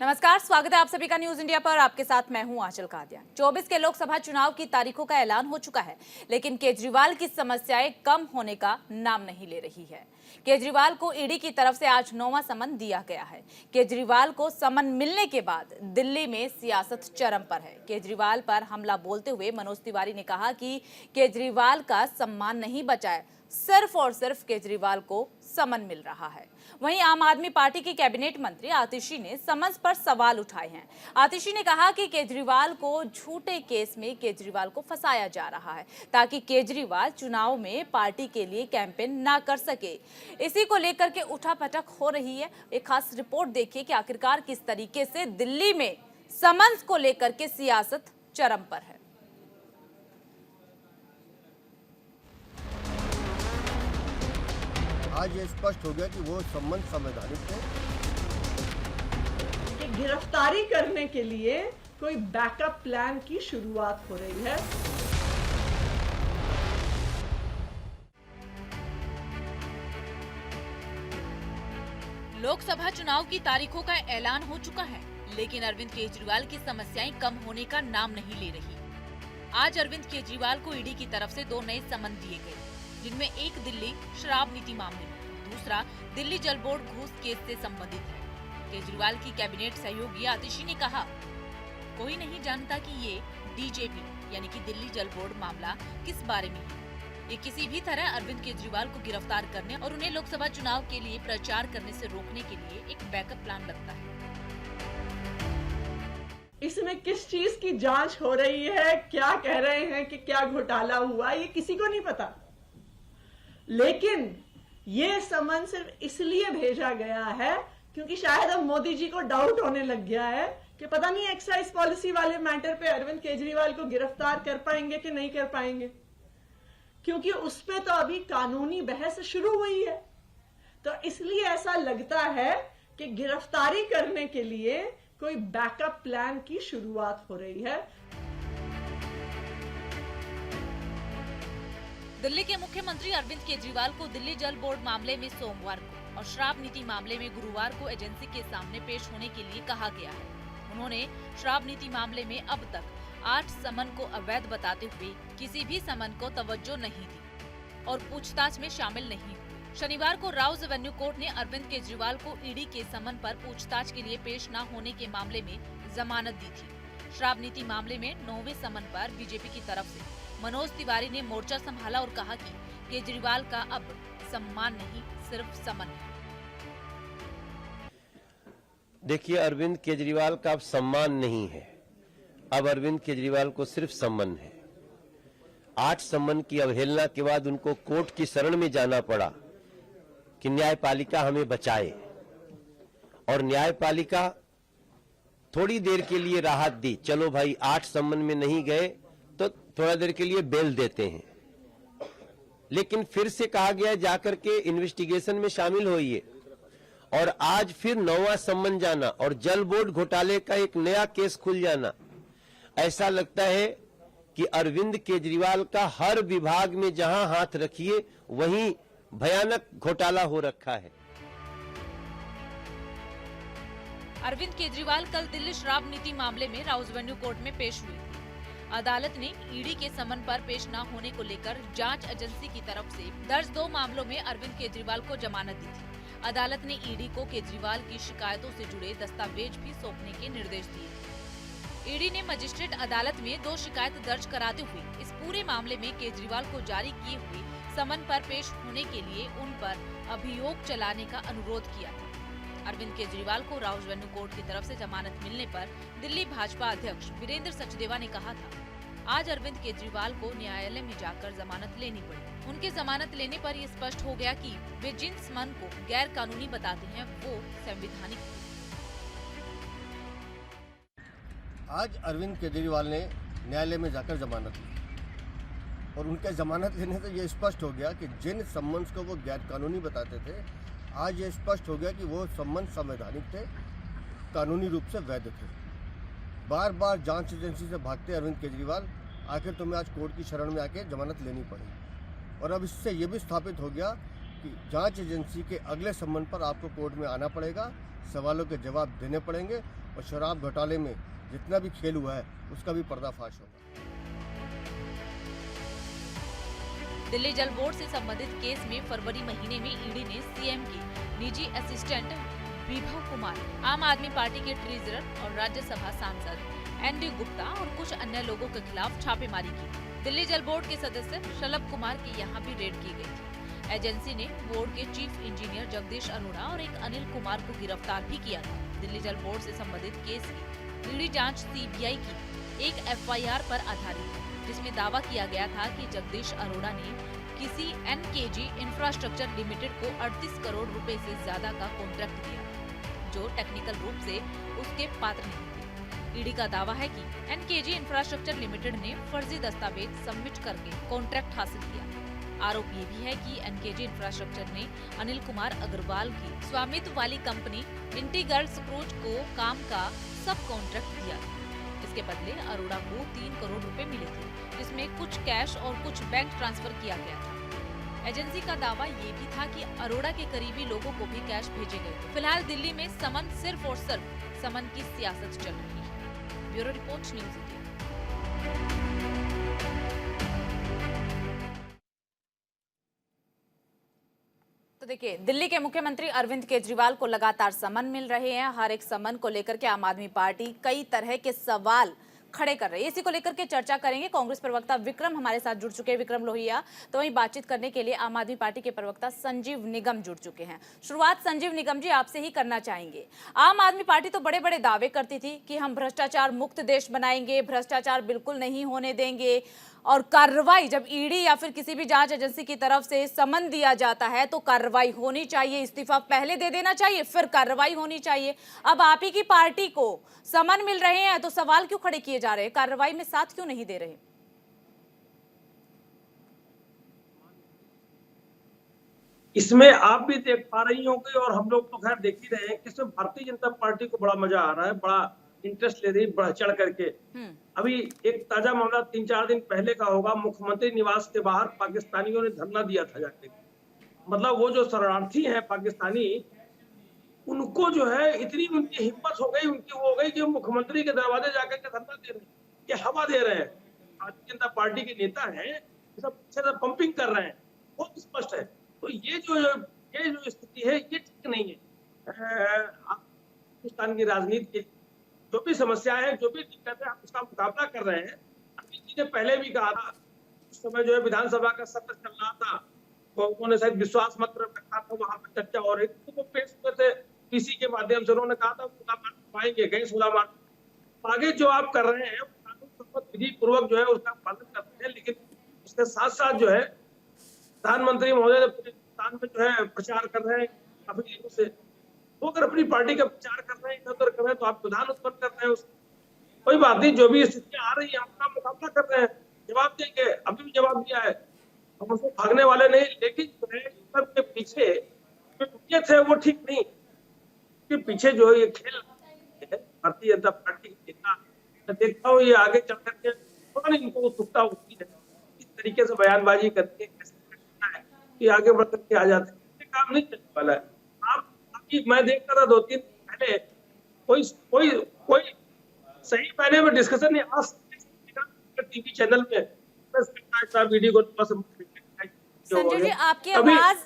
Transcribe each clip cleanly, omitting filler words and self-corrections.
नमस्कार, स्वागत है आप सभी का न्यूज इंडिया पर। आपके साथ मैं हूं आंचल कादियान। 24 के लोकसभा चुनाव की तारीखों का ऐलान हो चुका है, लेकिन केजरीवाल की समस्याएं कम होने का नाम नहीं ले रही है। केजरीवाल को ईडी की तरफ से आज 9वां समन दिया गया है। केजरीवाल को समन मिलने के बाद दिल्ली में सियासत चरम पर है। केजरीवाल पर हमला बोलते हुए मनोज तिवारी ने कहा कि केजरीवाल का सम्मान नहीं बचा है, सिर्फ और सिर्फ केजरीवाल को समन मिल रहा है। वहीं आम आदमी पार्टी की कैबिनेट मंत्री आतिशी ने समन्स पर सवाल उठाए हैं। आतिशी ने कहा कि केजरीवाल को झूठे केस में केजरीवाल को फंसाया जा रहा है ताकि केजरीवाल चुनाव में पार्टी के लिए कैंपेन ना कर सके। इसी को लेकर के उठापटक हो रही है। एक खास रिपोर्ट देखिए कि आखिरकार किस तरीके से दिल्ली में समन्स को लेकर के सियासत चरम पर है। आज ये स्पष्ट हो गया कि वो सम्मन संवैधानिक थे। कि गिरफ्तारी करने के लिए कोई बैकअप प्लान की शुरुआत हो रही है। लोकसभा चुनाव की तारीखों का ऐलान हो चुका है, लेकिन अरविंद केजरीवाल की समस्याएं कम होने का नाम नहीं ले रही। आज अरविंद केजरीवाल को ईडी की तरफ से 2 नए समन दिए गए, जिनमें एक दिल्ली शराब नीति मामले में, दूसरा दिल्ली जल बोर्ड घूस केस से संबंधित है। केजरीवाल की कैबिनेट सहयोगी आतिशी ने कहा, कोई नहीं जानता कि ये डीजेपी यानी कि दिल्ली जल बोर्ड मामला किस बारे में है। ये किसी भी तरह अरविंद केजरीवाल को गिरफ्तार करने और उन्हें लोकसभा चुनाव के लिए प्रचार करने से रोकने के लिए एक बैकअप प्लान लगता है। इसमें किस चीज की जांच हो रही है, क्या कह रहे हैं कि क्या घोटाला हुआ, ये किसी को नहीं पता। लेकिन ये समन सिर्फ इसलिए भेजा गया है क्योंकि शायद अब मोदी जी को डाउट होने लग गया है कि पता नहीं एक्साइज पॉलिसी वाले मैटर पे अरविंद केजरीवाल को गिरफ्तार कर पाएंगे कि नहीं कर पाएंगे, क्योंकि उस पे तो अभी कानूनी बहस शुरू हुई है। तो इसलिए ऐसा लगता है कि गिरफ्तारी करने के लिए कोई बैकअप प्लान की शुरुआत हो रही है। दिल्ली के मुख्यमंत्री अरविंद केजरीवाल को दिल्ली जल बोर्ड मामले में सोमवार को और शराब नीति मामले में गुरुवार को एजेंसी के सामने पेश होने के लिए कहा गया है। उन्होंने शराब नीति मामले में अब तक 8 समन को अवैध बताते हुए किसी भी समन को तवज्जो नहीं दी और पूछताछ में शामिल नहीं हुए। शनिवार को राउज एवेन्यू कोर्ट ने अरविंद केजरीवाल को ईडी के समन पर पूछताछ के लिए पेश न होने के मामले में जमानत दी थी। शराब नीति मामले में 9वें समन पर बीजेपी की तरफ से मनोज तिवारी ने मोर्चा संभाला और कहा कि केजरीवाल का अब सम्मान नहीं, सिर्फ समन है। देखिए, अरविंद केजरीवाल का अब सम्मान नहीं है, अब अरविंद केजरीवाल को सिर्फ सम्मन है। 8 सम्मन की अवहेलना के बाद उनको कोर्ट की शरण में जाना पड़ा कि न्यायपालिका हमें बचाए, और न्यायपालिका थोड़ी देर के लिए राहत दी। चलो भाई, 8 सम्मन में नहीं गए तो थोड़ा देर के लिए बेल देते हैं, लेकिन फिर से कहा गया जाकर के इन्वेस्टिगेशन में शामिल होइए, और आज फिर 9वां सम्मन जाना और जल बोर्ड घोटाले का एक नया केस खुल जाना। ऐसा लगता है कि अरविंद केजरीवाल का हर विभाग में जहां हाथ रखिए वहीं भयानक घोटाला हो रखा है। अरविंद केजरीवाल कल दिल्ली शराब नीति मामले में राउज एवेन्यू कोर्ट में पेश हुए। अदालत ने ईडी के समन पर पेश न होने को लेकर जांच एजेंसी की तरफ से दर्ज 2 मामलों में अरविंद केजरीवाल को जमानत दी थी। अदालत ने ईडी को केजरीवाल की शिकायतों से जुड़े दस्तावेज भी सौंपने के निर्देश दिए। ईडी ने मजिस्ट्रेट अदालत में 2 शिकायत दर्ज कराते हुए इस पूरे मामले में केजरीवाल को जारी किए हुए समन पर पेश होने के लिए उन पर अभियोग चलाने का अनुरोध किया था। अरविंद केजरीवाल को राउज एवेन्यू कोर्ट की तरफ से जमानत मिलने पर दिल्ली भाजपा अध्यक्ष वीरेंद्र सचदेवा ने कहा था, आज अरविंद केजरीवाल को न्यायालय में जाकर जमानत लेनी पड़ी। उनके जमानत लेने पर यह स्पष्ट हो गया कि वे जिन समन को गैर कानूनी बताते हैं वो संवैधानिक है। आज अरविंद केजरीवाल ने न्यायालय में जाकर जमानत ली, और उनके जमानत लेने से ये स्पष्ट हो गया कि जिन सम्मन्स को वो गैर कानूनी बताते थे, आज ये स्पष्ट हो गया कि वो सम्मन संवैधानिक थे, कानूनी रूप से वैध थे। बार बार जांच एजेंसी से भागते अरविंद केजरीवाल, आखिर तुम्हें आज कोर्ट की शरण में आके जमानत लेनी पड़ी। और अब इससे ये भी स्थापित हो गया कि जांच एजेंसी के अगले सम्मन पर आपको कोर्ट में आना पड़ेगा, सवालों के जवाब देने पड़ेंगे, और शराब घोटाले में जितना भी खेल हुआ है उसका भी पर्दाफाश होगा। दिल्ली जल बोर्ड से संबंधित केस में फरवरी महीने में ईडी ने सीएम के निजी असिस्टेंट विभव कुमार, आम आदमी पार्टी के ट्रेजरर और राज्यसभा सांसद एनडी गुप्ता और कुछ अन्य लोगों के खिलाफ छापेमारी की। दिल्ली जल बोर्ड के सदस्य शलभ कुमार की यहाँ भी रेड की गई थी। एजेंसी ने बोर्ड के चीफ इंजीनियर जगदीश अरोड़ा और एक अनिल कुमार को गिरफ्तार भी किया था। दिल्ली जल बोर्ड से संबंधित केस की ईडी जांच सीबीआई की एक एफआईआर पर आधारित है, जिसमें दावा किया गया था कि जगदीश अरोड़ा ने किसी एनकेजी इंफ्रास्ट्रक्चर लिमिटेड को 38 करोड़ रुपए से ज्यादा का कॉन्ट्रैक्ट दिया, जो टेक्निकल रूप से उसके पात्र नहीं थे। ईडी का दावा है कि एनकेजी इंफ्रास्ट्रक्चर लिमिटेड ने फर्जी दस्तावेज सबमिट करके कॉन्ट्रैक्ट हासिल किया। आरोप ये भी है कि एनकेजी इंफ्रास्ट्रक्चर ने अनिल कुमार अग्रवाल की स्वामित्व वाली कंपनी इंटीग्रल स्क्रूज को काम का सब कॉन्ट्रैक्ट दिया था। इसके बदले अरोड़ा को 3 करोड़ रुपए मिले थे, जिसमें कुछ कैश और कुछ बैंक ट्रांसफर किया गया था। एजेंसी का दावा ये भी था कि अरोड़ा के करीबी लोगों को भी कैश भेजे गए थे। फिलहाल दिल्ली में समन सिर्फ और सिर्फ समन की सियासत चल रही है। Bureau report, news India. तो देखिए, दिल्ली के मुख्यमंत्री अरविंद केजरीवाल को लगातार समन मिल रहे हैं। हर एक समन को लेकर के आम आदमी पार्टी कई तरह के सवाल खड़े कर रही है। इसी को लेकर के चर्चा करेंगे। कांग्रेस प्रवक्ता विक्रम हमारे साथ जुड़ चुके हैं, विक्रम लोहिया। तो वहीं बातचीत करने के लिए आम आदमी पार्टी के प्रवक्ता संजीव निगम जुड़ चुके हैं। शुरुआत संजीव निगम जी आपसे ही करना चाहेंगे। आम आदमी पार्टी तो बड़े बड़े दावे करती थी कि हम भ्रष्टाचार मुक्त देश बनाएंगे, भ्रष्टाचार बिल्कुल नहीं होने देंगे, और कार्रवाई जब ईडी या फिर किसी भी जांच एजेंसी की तरफ से समन दिया जाता है तो कार्रवाई होनी चाहिए, इस्तीफा पहले दे देना चाहिए, फिर कार्रवाई होनी चाहिए। अब आप ही की पार्टी को समन मिल रहे हैं तो सवाल क्यों खड़े किए जा रहे हैं, कार्रवाई में साथ क्यों नहीं दे रहे? इसमें आप भी देख पा रही होंगे और हम लोग तो खैर देख ही रहे हैं कि इसमें भारतीय जनता पार्टी को बड़ा मजा आ रहा है, बड़ा इंटरेस्ट ले रही है, बढ़ चढ़ करके। अभी एक ताजा मामला 3-4 दिन पहले का होगा, मुख्यमंत्री निवास के बाहर पाकिस्तानियों ने धरना दिया था जाके। मतलब वो जो शरणार्थी हैं पाकिस्तानी, उनको जो है इतनी उनकी हिम्मत हो गई, उनकी हो गई कि मुख्यमंत्री के दरवाजे जाकर के धरना दे रहे हैं, कि हवा दे रहे हैं। भारतीय जनता पार्टी के नेता हैं, सब पीछे से पंपिंग कर रहे हैं, बहुत स्पष्ट है। तो ये जो स्थिति है ये ठीक नहीं है। हिंदुस्तान की राजनीति की जो भी समस्याएं हैं, जो भी दिक्कत है, हम उसका मुकाबला कर रहे हैं। अमित जी ने पहले भी कहा था, उस समय जो है विधानसभा का सत्र चल रहा था, तो उन्होंने शायद विश्वास मत रखा था, वहां पर चर्चा हो रही थी, तो पेश हुए थे पीसी के माध्यम से। उन्होंने कहा था पाएंगे गए सुलामान। आगे जो आप कर रहे हैं कानून विधि पूर्वक जो है उसका पालन करते हैं, लेकिन उसके साथ साथ जो है प्रधानमंत्री महोदय पूरे हिंदुस्तान में जो है प्रचार कर रहे हैं काफी दिनों से। वो अगर अपनी पार्टी का प्रचार कर रहे हैं, इधर उधर कर रहे हैं, तो आप विधान उत्पन्न कर रहे हैं। कोई बात नहीं, जो भी स्थितियां आ रही है उनका मुकाबला कर रहे हैं, जवाब देंगे। अभी भी जवाब दिया है, हम उसको भागने वाले नहीं। लेकिन जो है सबके पीछे जो थे वो ठीक नहीं, के पीछे जो है ये खेल है भारतीय जनता पार्टी के नेता। मैं देखता हूँ ये आगे चल करके थोड़ा नहीं इनको उत्सुकता होती है, इस तरीके से बयानबाजी करके कि आगे बढ़ करके आ जाते हैं। काम नहीं चलने वाला है। मैं देखता था 2-3 दिन पहले कोई सही मायने में डिस्कशन नहीं, आज टीवी चैनल पे वीडियो को संजय जी आपकी आवाज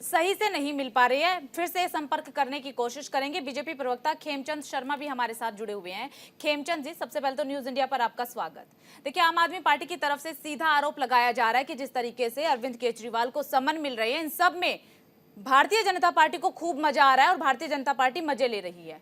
सही से नहीं मिल पा रही है, फिर से संपर्क करने की कोशिश करेंगे। बीजेपी प्रवक्ता खेमचंद शर्मा भी हमारे साथ जुड़े हुए हैं। खेमचंद जी, सबसे पहले तो न्यूज इंडिया पर आपका स्वागत। देखिए, आम आदमी पार्टी की तरफ से सीधा आरोप लगाया जा रहा है कि जिस तरीके से अरविंद केजरीवाल को समन मिल रहे हैं, इन सब में भारतीय जनता पार्टी को खूब मजा आ रहा है और भारतीय जनता पार्टी मजे ले रही है।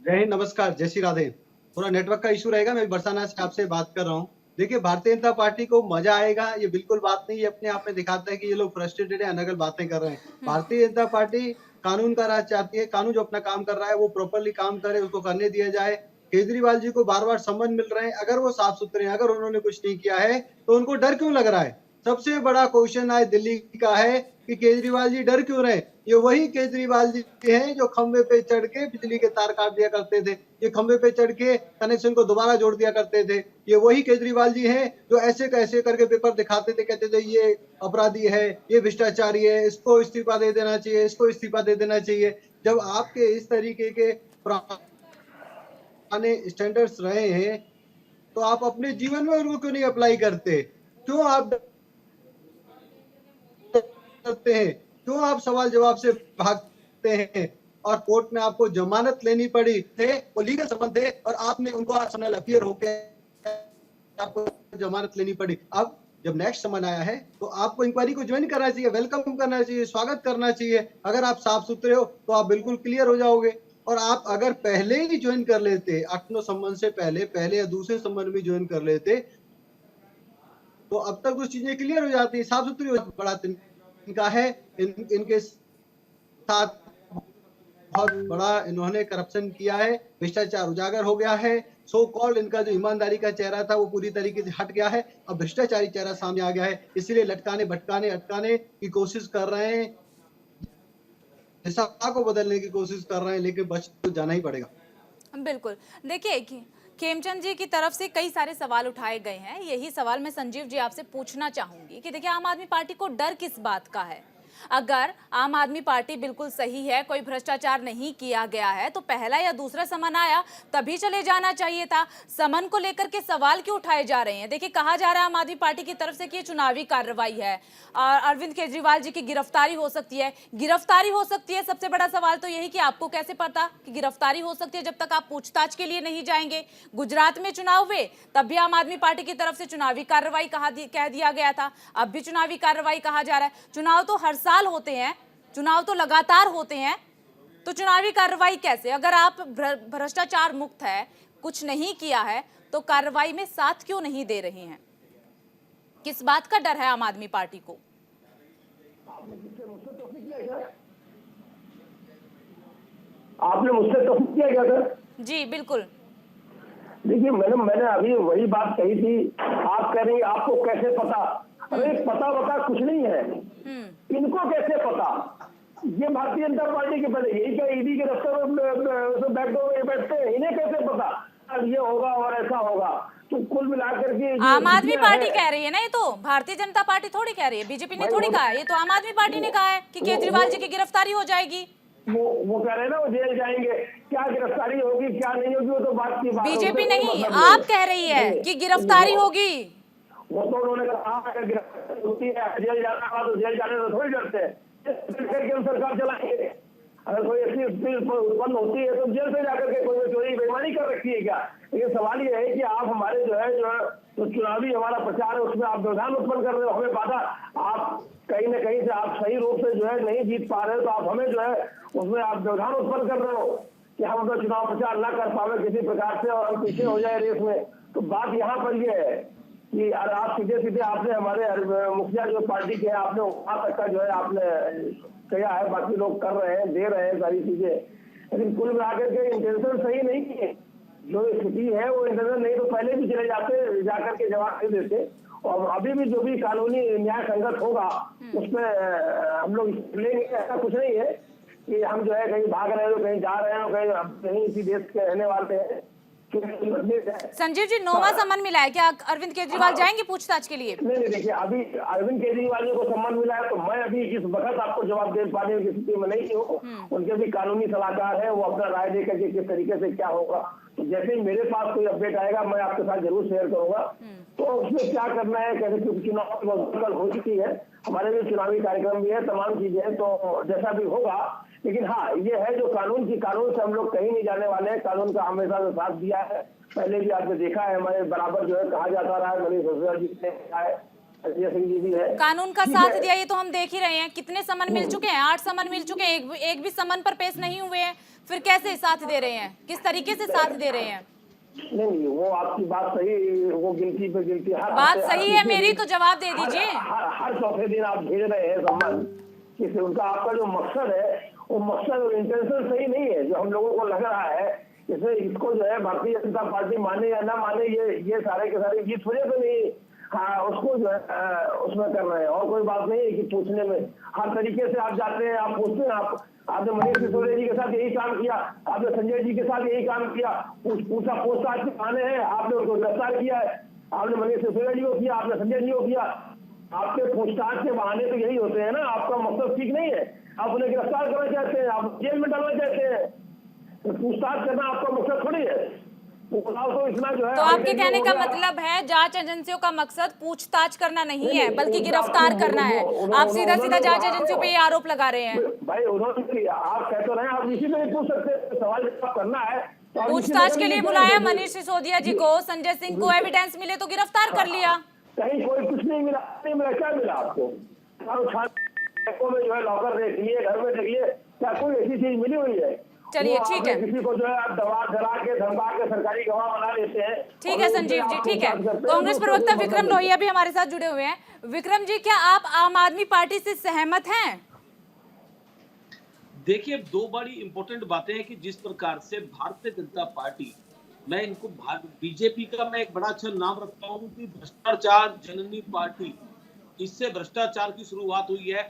जय हिंद, नमस्कार, जय श्री राधे। थोड़ा नेटवर्क का इशू रहेगा, मैं बरसाना से आपसे बात कर रहा हूँ। देखिए, भारतीय जनता पार्टी को मजा आएगा ये बिल्कुल बात नहीं। ये अपने आप में दिखाता है कि ये लोग फ्रस्ट्रेटेड है, अनर्गल बातें कर रहे हैं। भारतीय जनता पार्टी कानून का राज चाहती है। कानून जो अपना काम कर रहा है वो प्रॉपरली काम करे, उसको करने दिया जाए। केजरीवाल जी को बार बार सम्मान मिल रहे हैं, अगर वो साफ सुथरे हैं, अगर उन्होंने कुछ नहीं किया है तो उनको डर क्यों लग रहा है? सबसे बड़ा क्वेश्चन आज दिल्ली का है कि केजरीवाल जी डर क्यों रहे। ये वही केजरीवाल जी हैं जो खंबे पे चढ़ के बिजली के तार काट दिया करते थे, ये खंबे पे चढ़ के कनेक्शन को दोबारा जोड़ दिया करते थे। ये वही केजरीवाल जी हैं जो ऐसे कैसे करके पेपर दिखाते थे, कहते थे ये अपराधी है, ये भ्रष्टाचारी है, इसको इस्तीफा दे देना चाहिए, इसको इस्तीफा दे देना चाहिए। जब आपके इस तरीके के पुराने स्टैंडर्ड्स रहे हैं तो आप अपने जीवन में उनको क्यों नहीं अप्लाई करते? क्यों आप करते हैं? क्यों आप सवाल जवाब से भागते हैं? और कोर्ट में आपको जमानत लेनी पड़ी थे, वो लीगल संबंध थे और आपने उनको आसनल अफियर होके आपको जमानत लेनी पड़ी। अब जब नेक्स्ट समन आया है तो आपको इंक्वायरी को ज्वाइन करना चाहिए, वेलकम करना चाहिए, स्वागत करना चाहिए। अगर आप साफ सुथरे हो तो आप बिल्कुल क्लियर हो जाओगे। और आप अगर पहले ही ज्वाइन कर लेते, 8-9 सम्मन से पहले या दूसरे सम्मन में ज्वाइन कर लेते तो अब तक कुछ चीजें क्लियर हो जाती, साफ सुथरी हो जाती। बड़ा इनका है, इनके साथ बहुत बड़ा इन्होंने करप्शन किया है, भ्रष्टाचार उजागर हो गया है। सो कॉल्ड इनका जो ईमानदारी का चेहरा था वो पूरी तरीके से हट गया है, अब भ्रष्टाचारी चेहरा सामने आ गया है। इसलिए लटकाने भटकाने अटकाने की कोशिश कर रहे हैं, हिसाब को बदलने की कोशिश कर रहे हैं, लेकिन बच तो जाना ही पड़ेगा। बिल्कुल। देखिए खेमचंद जी की तरफ से कई सारे सवाल उठाए गए हैं। यही सवाल मैं संजीव जी आपसे पूछना चाहूंगी कि देखिए आम आदमी पार्टी को डर किस बात का है? अगर आम आदमी पार्टी बिल्कुल सही है, कोई भ्रष्टाचार नहीं किया गया है, तो पहला या दूसरा समन आया तभी चले जाना चाहिए था। समन को लेकर के सवाल क्यों उठाए जा रहे हैं? देखिए कहा जा रहा है आम आदमी पार्टी की तरफ से कि ये चुनावी कार्रवाई है और अरविंद केजरीवाल जी की गिरफ्तारी हो सकती है। गिरफ्तारी हो सकती है, सबसे बड़ा सवाल तो यही कि आपको कैसे पता कि गिरफ्तारी हो सकती है जब तक आप पूछताछ के लिए नहीं जाएंगे। गुजरात में चुनाव हुए तब भी आम आदमी पार्टी की तरफ से चुनावी कार्रवाई कह दिया गया था, अब भी चुनावी कार्रवाई कहा जा रहा है। चुनाव तो हर साल होते हैं, चुनाव तो लगातार होते हैं, तो चुनावी कार्रवाई कैसे? अगर आप भ्रष्टाचार मुक्त है, कुछ नहीं किया है, तो कार्रवाई में साथ क्यों नहीं दे रहे हैं? किस बात का डर है आम आदमी पार्टी को? आपने मुझसे तो किया क्या सर? जी बिल्कुल। देखिए मैडम, मैंने अभी वही बात कही थी। आप कह रही हैं आपको कैसे पता? अरे पता कुछ नहीं है, इनको कैसे पता? ये भारतीय जनता पार्टी के पहले यही क्या ईडी के दफ्तर में बैठते हैं, इन्हें कैसे पता ये होगा और ऐसा होगा? तो कुल मिलाकर के आम आदमी पार्टी कह रही है ना, ये तो भारतीय जनता पार्टी थोड़ी कह रही है, बीजेपी ने थोड़ी कहा है, ये तो आम आदमी पार्टी ने कहा है कि केजरीवाल जी की गिरफ्तारी हो जाएगी। वो कह रहे हैं ना वो जेल जाएंगे, क्या गिरफ्तारी होगी क्या नहीं होगी वो तो बात की बात। बीजेपी नहीं, आप कह रही है कि गिरफ्तारी होगी। वो तो उन्होंने कहा अगर गिरफ्तारी होती है जेल जाना हुआ तो जेल जाने से थोड़ी डरते हैं, हम सरकार चलाएंगे। अगर कोई ऐसी स्थिति उत्पन्न होती है तो जेल से जाकर के कोई चोरी बेईमानी कर रखी है क्या? लेकिन सवाल ये है कि आप हमारे जो है तो चुनावी हमारा प्रचार है उसमें आप व्यवधान उत्पन्न कर रहे हो, हमें बाधा, आप कहीं न कहीं से आप सही रूप से जो है नहीं जीत पा रहे हो, तो आप हमें जो है उसमें आप व्यवधान उत्पन्न कर रहे हो कि हम अपना चुनाव प्रचार न कर पावे किसी प्रकार से और हम पीछे हो जाए रेस में। तो बात यहाँ पर ये है कि आप सीधे आपने हमारे मुखिया जो पार्टी के आपने वहां तक का जो है आपने कहा है, बाकी लोग कर रहे हैं, दे रहे हैं सारी चीजें, लेकिन कुल मिलाकर के इंटेंशन सही नहीं है। जो स्थिति है वो इंटेंशन नहीं तो पहले भी चले जाते, जाकर के जवाब दे देते। और अभी भी जो भी कानूनी न्याय संगत होगा उसमें हम लोग लेंगे। ऐसा कुछ नहीं है कि हम जो है कहीं भाग रहे हो, कहीं जा रहे हो, कहीं इसी देश के रहने वाले हैं। संजीव जी, नौवां सम्मन मिला है, क्या अरविंद केजरीवाल जाएंगे पूछताछ के लिए? नहीं, देखिए अभी अरविंद केजरीवाल जी को सम्मन मिला है तो मैं अभी इस वक्त आपको जवाब दे पाने की स्थिति में नहीं हूँ। उनके भी कानूनी सलाहकार है, वो अपना राय दे करके किस तरीके से क्या होगा, तो जैसे ही मेरे पास कोई अपडेट आएगा मैं आपके साथ जरूर शेयर करूंगा। तो उसमें क्या करना है, कैसे, क्योंकि चुनाव कल हो चुकी है, हमारे भी चुनावी कार्यक्रम भी है, तमाम चीजें हैं, तो जैसा भी होगा। लेकिन हाँ ये है जो कानून से हम लोग कहीं नहीं जाने वाले हैं। कानून का हमेशा से साथ दिया है, पहले भी आपने देखा है हमारे बराबर जो है कहा जाता रहा है, मनीष सिसोदिया जी ने कहा है, अजय सिंह जी भी है, कानून का साथ दिया, ये तो हम देख ही रहे हैं। कितने समन मिल चुके हैं? 8 समन मिल चुके हैं, एक भी समन पर पेश नहीं हुए हैं, फिर कैसे साथ दे रहे हैं? किस तरीके से साथ दे रहे हैं? नहीं वो आपकी बात सही, वो गिनती पे गिनती बात सही है मेरी, तो जवाब दे दीजिए। हर चौथे दिन आप भेज रहे हैं सम्मान, किसी उनका आपका जो मकसद है वो मकसद और इंटेंशन सही नहीं है। जो हम लोगों को लग रहा है इसको जो है भारतीय जनता पार्टी माने या ना माने, ये सारे के सारे इस वजह से नहीं हाँ, उसको जो है उसमें कर रहे हैं। और कोई बात नहीं है कि पूछने में हर तरीके से आप जाते हैं, आप पूछते हैं। आपने मनीष सिसोदिया जी के साथ यही काम किया, आपने संजय जी के साथ यही काम किया, पूछा पूछताछ के बहाने हैं, आपने उसको गिरफ्तार किया है। आपने मनीष सिसोदिया जी को किया, आपने संजय जी को किया। आपके पूछताछ के बहाने तो यही होते हैं ना। आपका मकसद ठीक नहीं है, आप उन्हें गिरफ्तार करना चाहते हैं, आप जेल में डालना चाहते हैं। तो पूछताछ करना आपका मकसद थोड़ी है। तो इतना जो है, तो आपके कहने का मतलब है जांच एजेंसियों का मकसद पूछताछ करना नहीं है बल्कि गिरफ्तार करना है। आप सीधा सीधा जांच एजेंसियों पे ये आरोप लगा रहे हैं। भाई उन्होंने आप कहते रहे, आप इसी में पूछ सकते हैं, सवाल जवाब करना है। पूछताछ के लिए बुलाया मनीष सिसोदिया जी को, संजय सिंह को एविडेंस मिले तो गिरफ्तार कर लिया। कहीं कोई कुछ नहीं मिला, नहीं मिला। क्या मिला आपको? में जो है लॉकर देख लिए, घर में देख लिए, क्या कोई ऐसी चीज मिली हुई है? चलिए ठीक है, किसी को जो है आप दबा डरा के धमका के सरकारी गवाह बना देते हैं। ठीक है संजीव जी, ठीक है। कांग्रेस प्रवक्ता विक्रम लोहिया भी हमारे साथ जुड़े हुए हैं। विक्रम जी, क्या आप आम आदमी पार्टी से सहमत हैं? देखिए, दो बड़ी इंपॉर्टेंट बातें हैं कि जिस प्रकार से भारतीय जनता पार्टी, मैं इनको बीजेपी का मैं एक बड़ा अच्छा नाम रखता हूं कि भ्रष्टाचार जननी पार्टी। इससे भ्रष्टाचार की शुरुआत हुई है।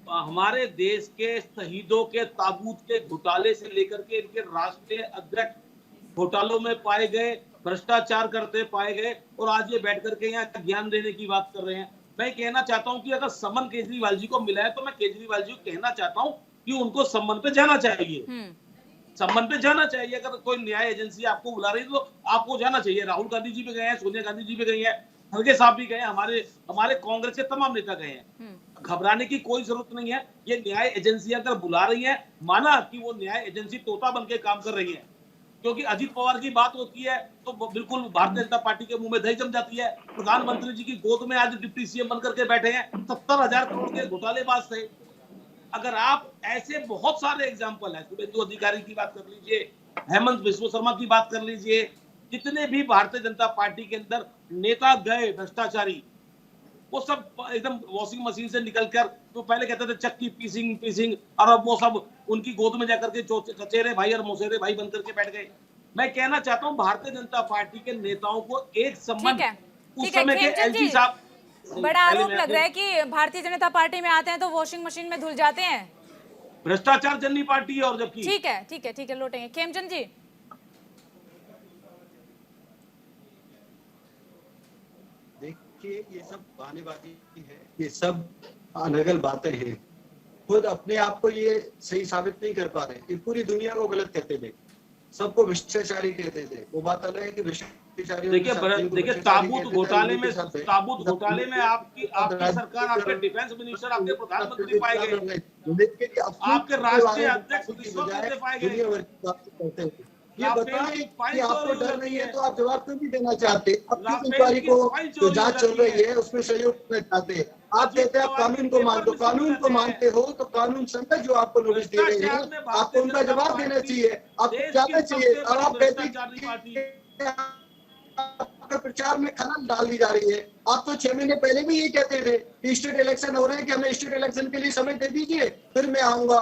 हमारे देश के शहीदों के ताबूत के घोटाले से लेकर के इनके राष्ट्रीय अध्यक्ष घोटालों में पाए गए, भ्रष्टाचार करते पाए गए, और आज ये बैठ करके यहाँ ज्ञान देने की बात कर रहे हैं। मैं कहना चाहता हूं कि अगर सम्मन केजरीवाल जी को मिला है तो मैं केजरीवाल जी को कहना चाहता हूं कि उनको सम्मन पे जाना चाहिए। सम्मन पे जाना चाहिए। अगर कोई न्याय एजेंसी आपको बुला रही है तो आपको जाना चाहिए। राहुल गांधी जी भी गए हैं, सोनिया गांधी जी भी गई हैं, खड़गे साहब भी गए हैं, हमारे कांग्रेस के तमाम नेता गए हैं। घबराने की कोई जरूरत नहीं है। ये न्याय एजेंसियां अगर बुला रही है, माना कि वो न्याय एजेंसी तोता बन के काम कर रही है, क्योंकि अजीत पवार की बात होती है तो बिल्कुल भारतीय जनता पार्टी के मुंह में दही जम जाती है। प्रधानमंत्री जी की गोद में आज डिप्टी सीएम बनकर के बैठे हैं, 70,000 करोड़ के घोटालेबाज थे। अगर आप ऐसे बहुत सारे एग्जाम्पल है, शुभेंदु अधिकारी की बात कर लीजिए, हेमंत बिस्व शर्मा की बात कर लीजिए, जितने भी भारतीय जनता पार्टी के अंदर नेता गए भ्रष्टाचारी, वो सब एकदम वॉशिंग मशीन से निकलकर, तो पहले कहते थे चक्की पीसिंग, और अब वो सब उनकी गोद में जाकर के चचेरे भाई और मौसेरे भाई बनकर के बैठ गए। मैं कहना चाहता हूं भारतीय जनता पार्टी के नेताओं को एक सम्मान, उस समय के एलजी साहब, बड़ा आरोप लग रहा है कि भारतीय जनता पार्टी में आते हैं तो वॉशिंग मशीन में धुल जाते हैं। भ्रष्टाचार जननी पार्टी है। और जबकि ठीक है लौटेंगे। खेमचंद जी, देखिए ये सब बहानेबाजी है, ये सब अनगल बातें हैं। खुद अपने आप को ये सही साबित नहीं कर पा रहे। ये पूरी दुनिया को गलत कहते थे, सबको भ्रष्टाचारी कहते थे। वो बात अलग है कि देखिए ताबूत घोटाले में आपकी सरकार, आपके डिफेंस मिनिस्टर, आपके प्रधानमंत्री पाए गए, आपके राष्ट्रीय अध्यक्ष पाए गए। ये बताएं कि आपको डर नहीं है तो आप जवाब क्यों नहीं देना चाहते? अपनी इंक्वायरी को जो जांच चल रही है उसमें सहयोग करना चाहते हैं। आप कहते हैं आप कानून को मानते हो, कानून को मानते हो तो कानून संगत जो आपको नोटिस दे रहे हैं आपको उनका जवाब देना चाहिए, आपको जाना चाहिए। और आप कहते प्रचार में खनन डाल दी जा रही है। आप तो 6 महीने पहले भी ये कहते थे कि स्टेट इलेक्शन हो रहे हैं कि हमें स्टेट इलेक्शन के लिए समय दे दीजिए फिर मैं आऊंगा,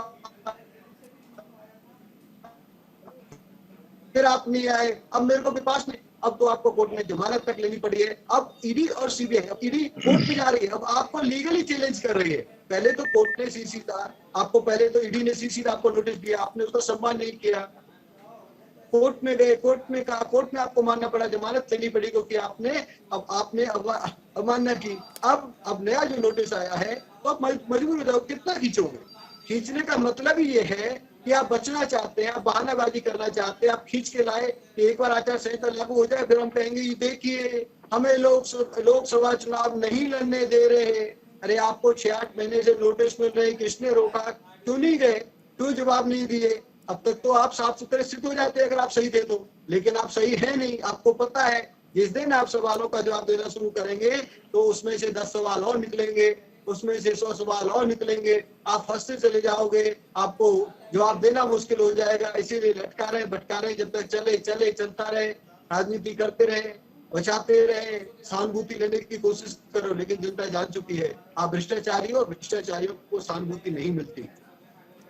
फिर आप नहीं आए। अब मेरे को विश्वास नहीं, अब तो आपको कोर्ट में जमानत तक लेनी पड़ी है। अब ईडी और सीबीआई, अब ईडी कोर्ट में जा रही है, अब आपको लीगली चैलेंज कर रही है। पहले तो कोर्ट ने सीसी था आपको, पहले तो ईडी ने सीसी आपको नोटिस दिया, आपने उसका सम्मान नहीं किया। कोर्ट में गए, कोर्ट में कहा, कोर्ट में आपको मानना पड़ा, जमानत लेनी पड़ी क्योंकि आपने अवमानना की। अब नया जो नोटिस आया है तो आप मजबूर हो जाओ, कितना खींचोगे? खींचने का मतलब ही ये है कि आप बचना चाहते हैं, आप बहानाबाजी करना चाहते हैं। आप खींच के लाए कि एक बार आचार संहिता लागू हो जाए फिर हम कहेंगे ये देखिए हमें लोकसभा चुनाव नहीं लड़ने दे रहे। अरे आपको 6-8 महीने से नोटिस मिल रहे, किसने रोका? क्यों नहीं गए? क्यों जवाब नहीं दिए? अब तक तो आप साफ सुथरे सिद्ध हो जाते अगर आप सही थे तो, लेकिन आप सही है नहीं। आपको पता है जिस दिन आप सवालों का जवाब देना शुरू करेंगे तो उसमें से 10 सवाल और निकलेंगे, उसमें से 100 सवाल और निकलेंगे, आप फंसते चले जाओगे, आपको जवाब देना मुश्किल हो जाएगा। इसीलिए लटका रहे भटका रहे, जब तक चलता रहे, राजनीति करते रहे, बचाते रहे, सहानुभूति लेने की कोशिश करो, लेकिन जनता जान चुकी है आप भ्रष्टाचारी हो, भ्रष्टाचारियों को सहानुभूति नहीं मिलती।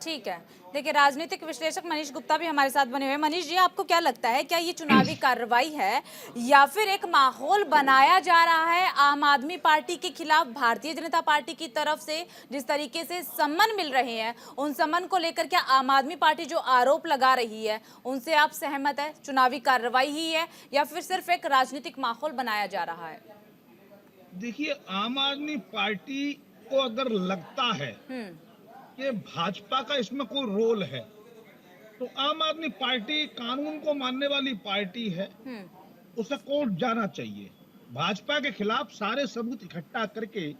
ठीक है, देखिए राजनीतिक विश्लेषक मनीष गुप्ता भी हमारे साथ बने हुए हैं। मनीष जी, आपको क्या लगता है, क्या ये चुनावी कार्रवाई है या फिर एक माहौल बनाया जा रहा है आम आदमी पार्टी के खिलाफ भारतीय जनता पार्टी की तरफ से? जिस तरीके से सम्मन मिल रहे हैं, उन सम्मन को लेकर क्या आम आदमी पार्टी जो आरोप लगा रही है उनसे आप सहमत है? चुनावी कार्रवाई ही है या फिर सिर्फ एक राजनीतिक माहौल बनाया जा रहा है? देखिए, आम आदमी पार्टी को अगर लगता है कि भाजपा का इसमें कोई रोल है, तो आम आदमी पार्टी कानून को मानने वाली पार्टी है, उसे कोर्ट जाना चाहिए। भाजपा के खिलाफ सारे सबूत इकट्ठा करके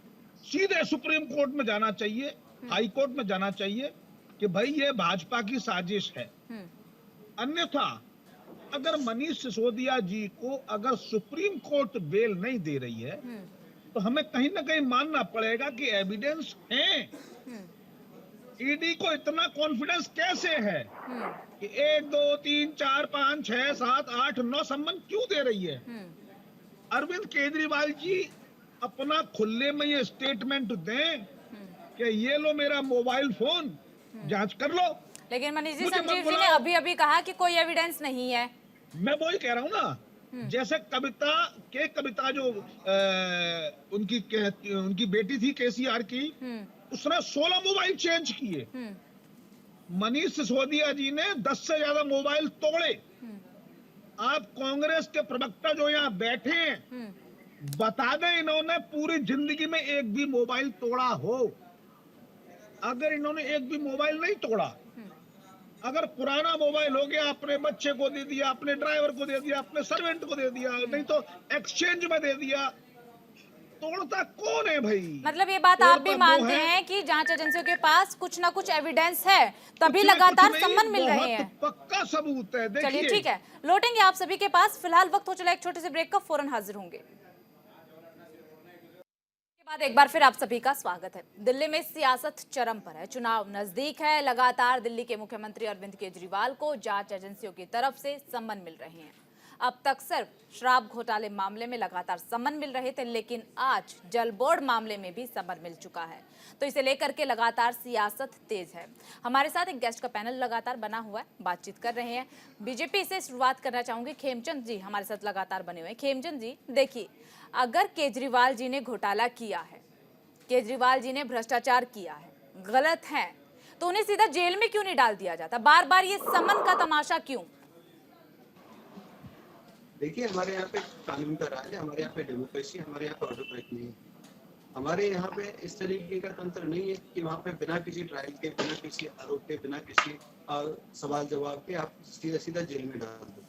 सीधे सुप्रीम कोर्ट में जाना चाहिए, हाई कोर्ट में जाना चाहिए कि भाई ये भाजपा की साजिश है। अन्यथा अगर मनीष सिसोदिया जी को अगर सुप्रीम कोर्ट बेल नहीं दे रही है, तो हमें कहीं ना कहीं मानना पड़ेगा कि एविडेंस है। ईडी को इतना कॉन्फिडेंस कैसे है कि 1 2 3 4 5 6 7 8 9 सम्मन क्यों दे रही है? अरविंद केजरीवाल जी अपना खुले में ये स्टेटमेंट दें कि ये लो मेरा मोबाइल फोन, जांच कर लो। लेकिन मनीष जी, संजीव जी ने अभी कहा कि कोई एविडेंस नहीं है। मैं वही कह रहा हूँ ना, जैसे कविता जो उनकी बेटी थी केसीआर की, उसने 16 मोबाइल चेंज किए। मनीष सिसोदिया जी ने 10 से ज्यादा मोबाइल तोड़े। आप कांग्रेस के प्रवक्ता जो यहाँ बैठे हैं, बता दें इन्होंने पूरी जिंदगी में एक भी मोबाइल तोड़ा हो? अगर इन्होंने एक भी मोबाइल नहीं तोड़ा, अगर पुराना मोबाइल हो गया, अपने बच्चे को दे दिया, अपने ड्राइवर को दे दिया, अपने सर्वेंट को दे दिया, नहीं तो एक्सचेंज में दे दिया, तोड़ता कौन है भाई? मतलब ये बात आप भी मानते हैं कि जांच एजेंसियों के पास कुछ ना कुछ एविडेंस है, तभी लगातार सम्मन मिल रहे हैं। पक्का सबूत है। चलिए ठीक है, लौटेंगे आप सभी के पास। फिलहाल वक्त हो चला एक छोटे से ब्रेक का, फौरन हाजिर होंगे। बाद एक बार फिर आप सभी का स्वागत है। दिल्ली में सियासत चरम पर है, चुनाव नजदीक है। लगातार दिल्ली के मुख्यमंत्री अरविंद केजरीवाल को जांच एजेंसियों की तरफ से सम्मन मिल रहे हैं। अब तक सिर्फ शराब घोटाले मामले में लगातार सम्मन मिल रहे थे, लेकिन आज जल बोर्ड मामले में भी सम्मन मिल चुका है। तो इसे लेकर के लगातार सियासत तेज है। हमारे साथ एक गेस्ट का पैनल लगातार बना हुआ है, बातचीत कर रहे हैं। बीजेपी से शुरुआत करना चाहूंगी। खेमचंद जी हमारे साथ लगातार बने हुए हैं। खेमचंद जी, देखिए, अगर केजरीवाल जी ने घोटाला किया है, केजरीवाल जी ने भ्रष्टाचार किया है, गलत है, तो उन्हें सीधा जेल में क्यों नहीं डाल दिया जाता? बार बार ये सम्मन का तमाशा क्यों? देखिए, हमारे यहाँ पे कानून का राज है, हमारे यहाँ पे डेमोक्रेसी, हमारे यहाँ पे ऑटोक्रेसी नहीं है। हमारे यहाँ पे इस तरीके का तंत्र नहीं है कि वहाँ पे बिना किसी ट्रायल के, बिना किसी आरोप के, बिना किसी सवाल जवाब के आप सीधा जेल में डाल दो।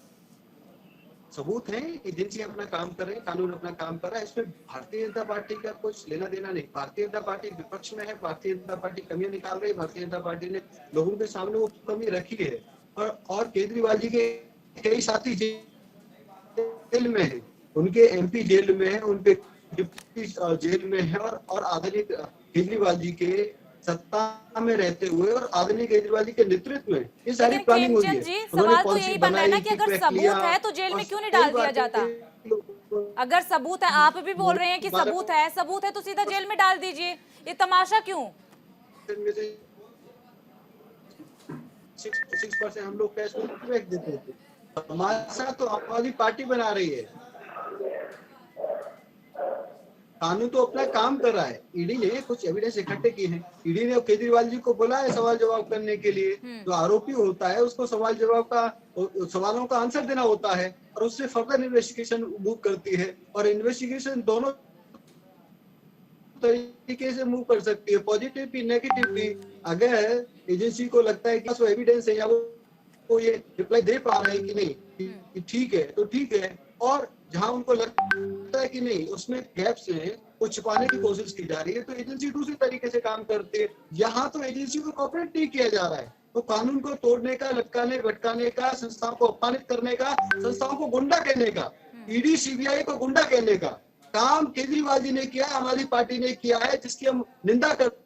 सबूत है, एजेंसी अपना काम कर रही है, कानून अपना काम कर रहा है। इसमें भारतीय जनता पार्टी का कुछ लेना देना नहीं। भारतीय जनता पार्टी विपक्ष में है, भारतीय जनता पार्टी कमियां निकाल रही है, भारतीय जनता पार्टी ने लोगों के सामने वो कमी रखी है। और केजरीवाल जी के कई साथी जेल में है, उनके एमपी जेल में है, उनके डिप्टी जेल में है, और आदरणीय केजरीवाल जी के सत्ता में रहते हुए और आदरणीय केजरीवाल जी के नेतृत्व में ये सारी प्लानिंग हुई है। सवाल तो यही बन रहा है ना कि अगर सबूत है तो जेल में क्यों नहीं डाल दिया जाता? अगर सबूत है, आप भी बोल रहे हैं कि सबूत है तो सीधा जेल में डाल दीजिए। ये तमाशा क्यों? 6% हम लोग कैश में रख देते थे। हमारे साथ तो आम आदमी पार्टी बना रही है, कानून तो अपना काम कर रहा है। ईडी ने कुछ एविडेंस इकट्ठे किए हैं, ईडी ने केजरीवाल जी को बोला है सवाल जवाब करने के लिए। जो आरोपी होता है उसको सवालों का आंसर देना होता है, और उससे फर्दर इन्वेस्टिगेशन मूव करती है, और इन्वेस्टिगेशन दोनों तरीके से मूव कर सकती है, पॉजिटिव भी नेगेटिव भी। अगर एजेंसी को लगता है कि एविडेंस है या वो ये रिप्लाई दे पा रहे हैं कि नहीं, ठीक है तो ठीक है, और जहां उनको लगता है कि नहीं उसमें गैप्स हैं, वो छिपाने की कोशिश की जा रही है, तो एजेंसी दूसरी तरीके से काम करती है। यहाँ तो एजेंसी को कोऑपरेट नहीं किया जा रहा है, तो कानून को तोड़ने का, लटकाने भटकाने का, संस्थाओं को अपमानित करने का, संस्थाओं को गुंडा कहने का, ईडी सीबीआई को गुंडा कहने का काम केजरीवाल जी ने किया, हमारी पार्टी ने किया है, जिसकी हम निंदा करते हैं।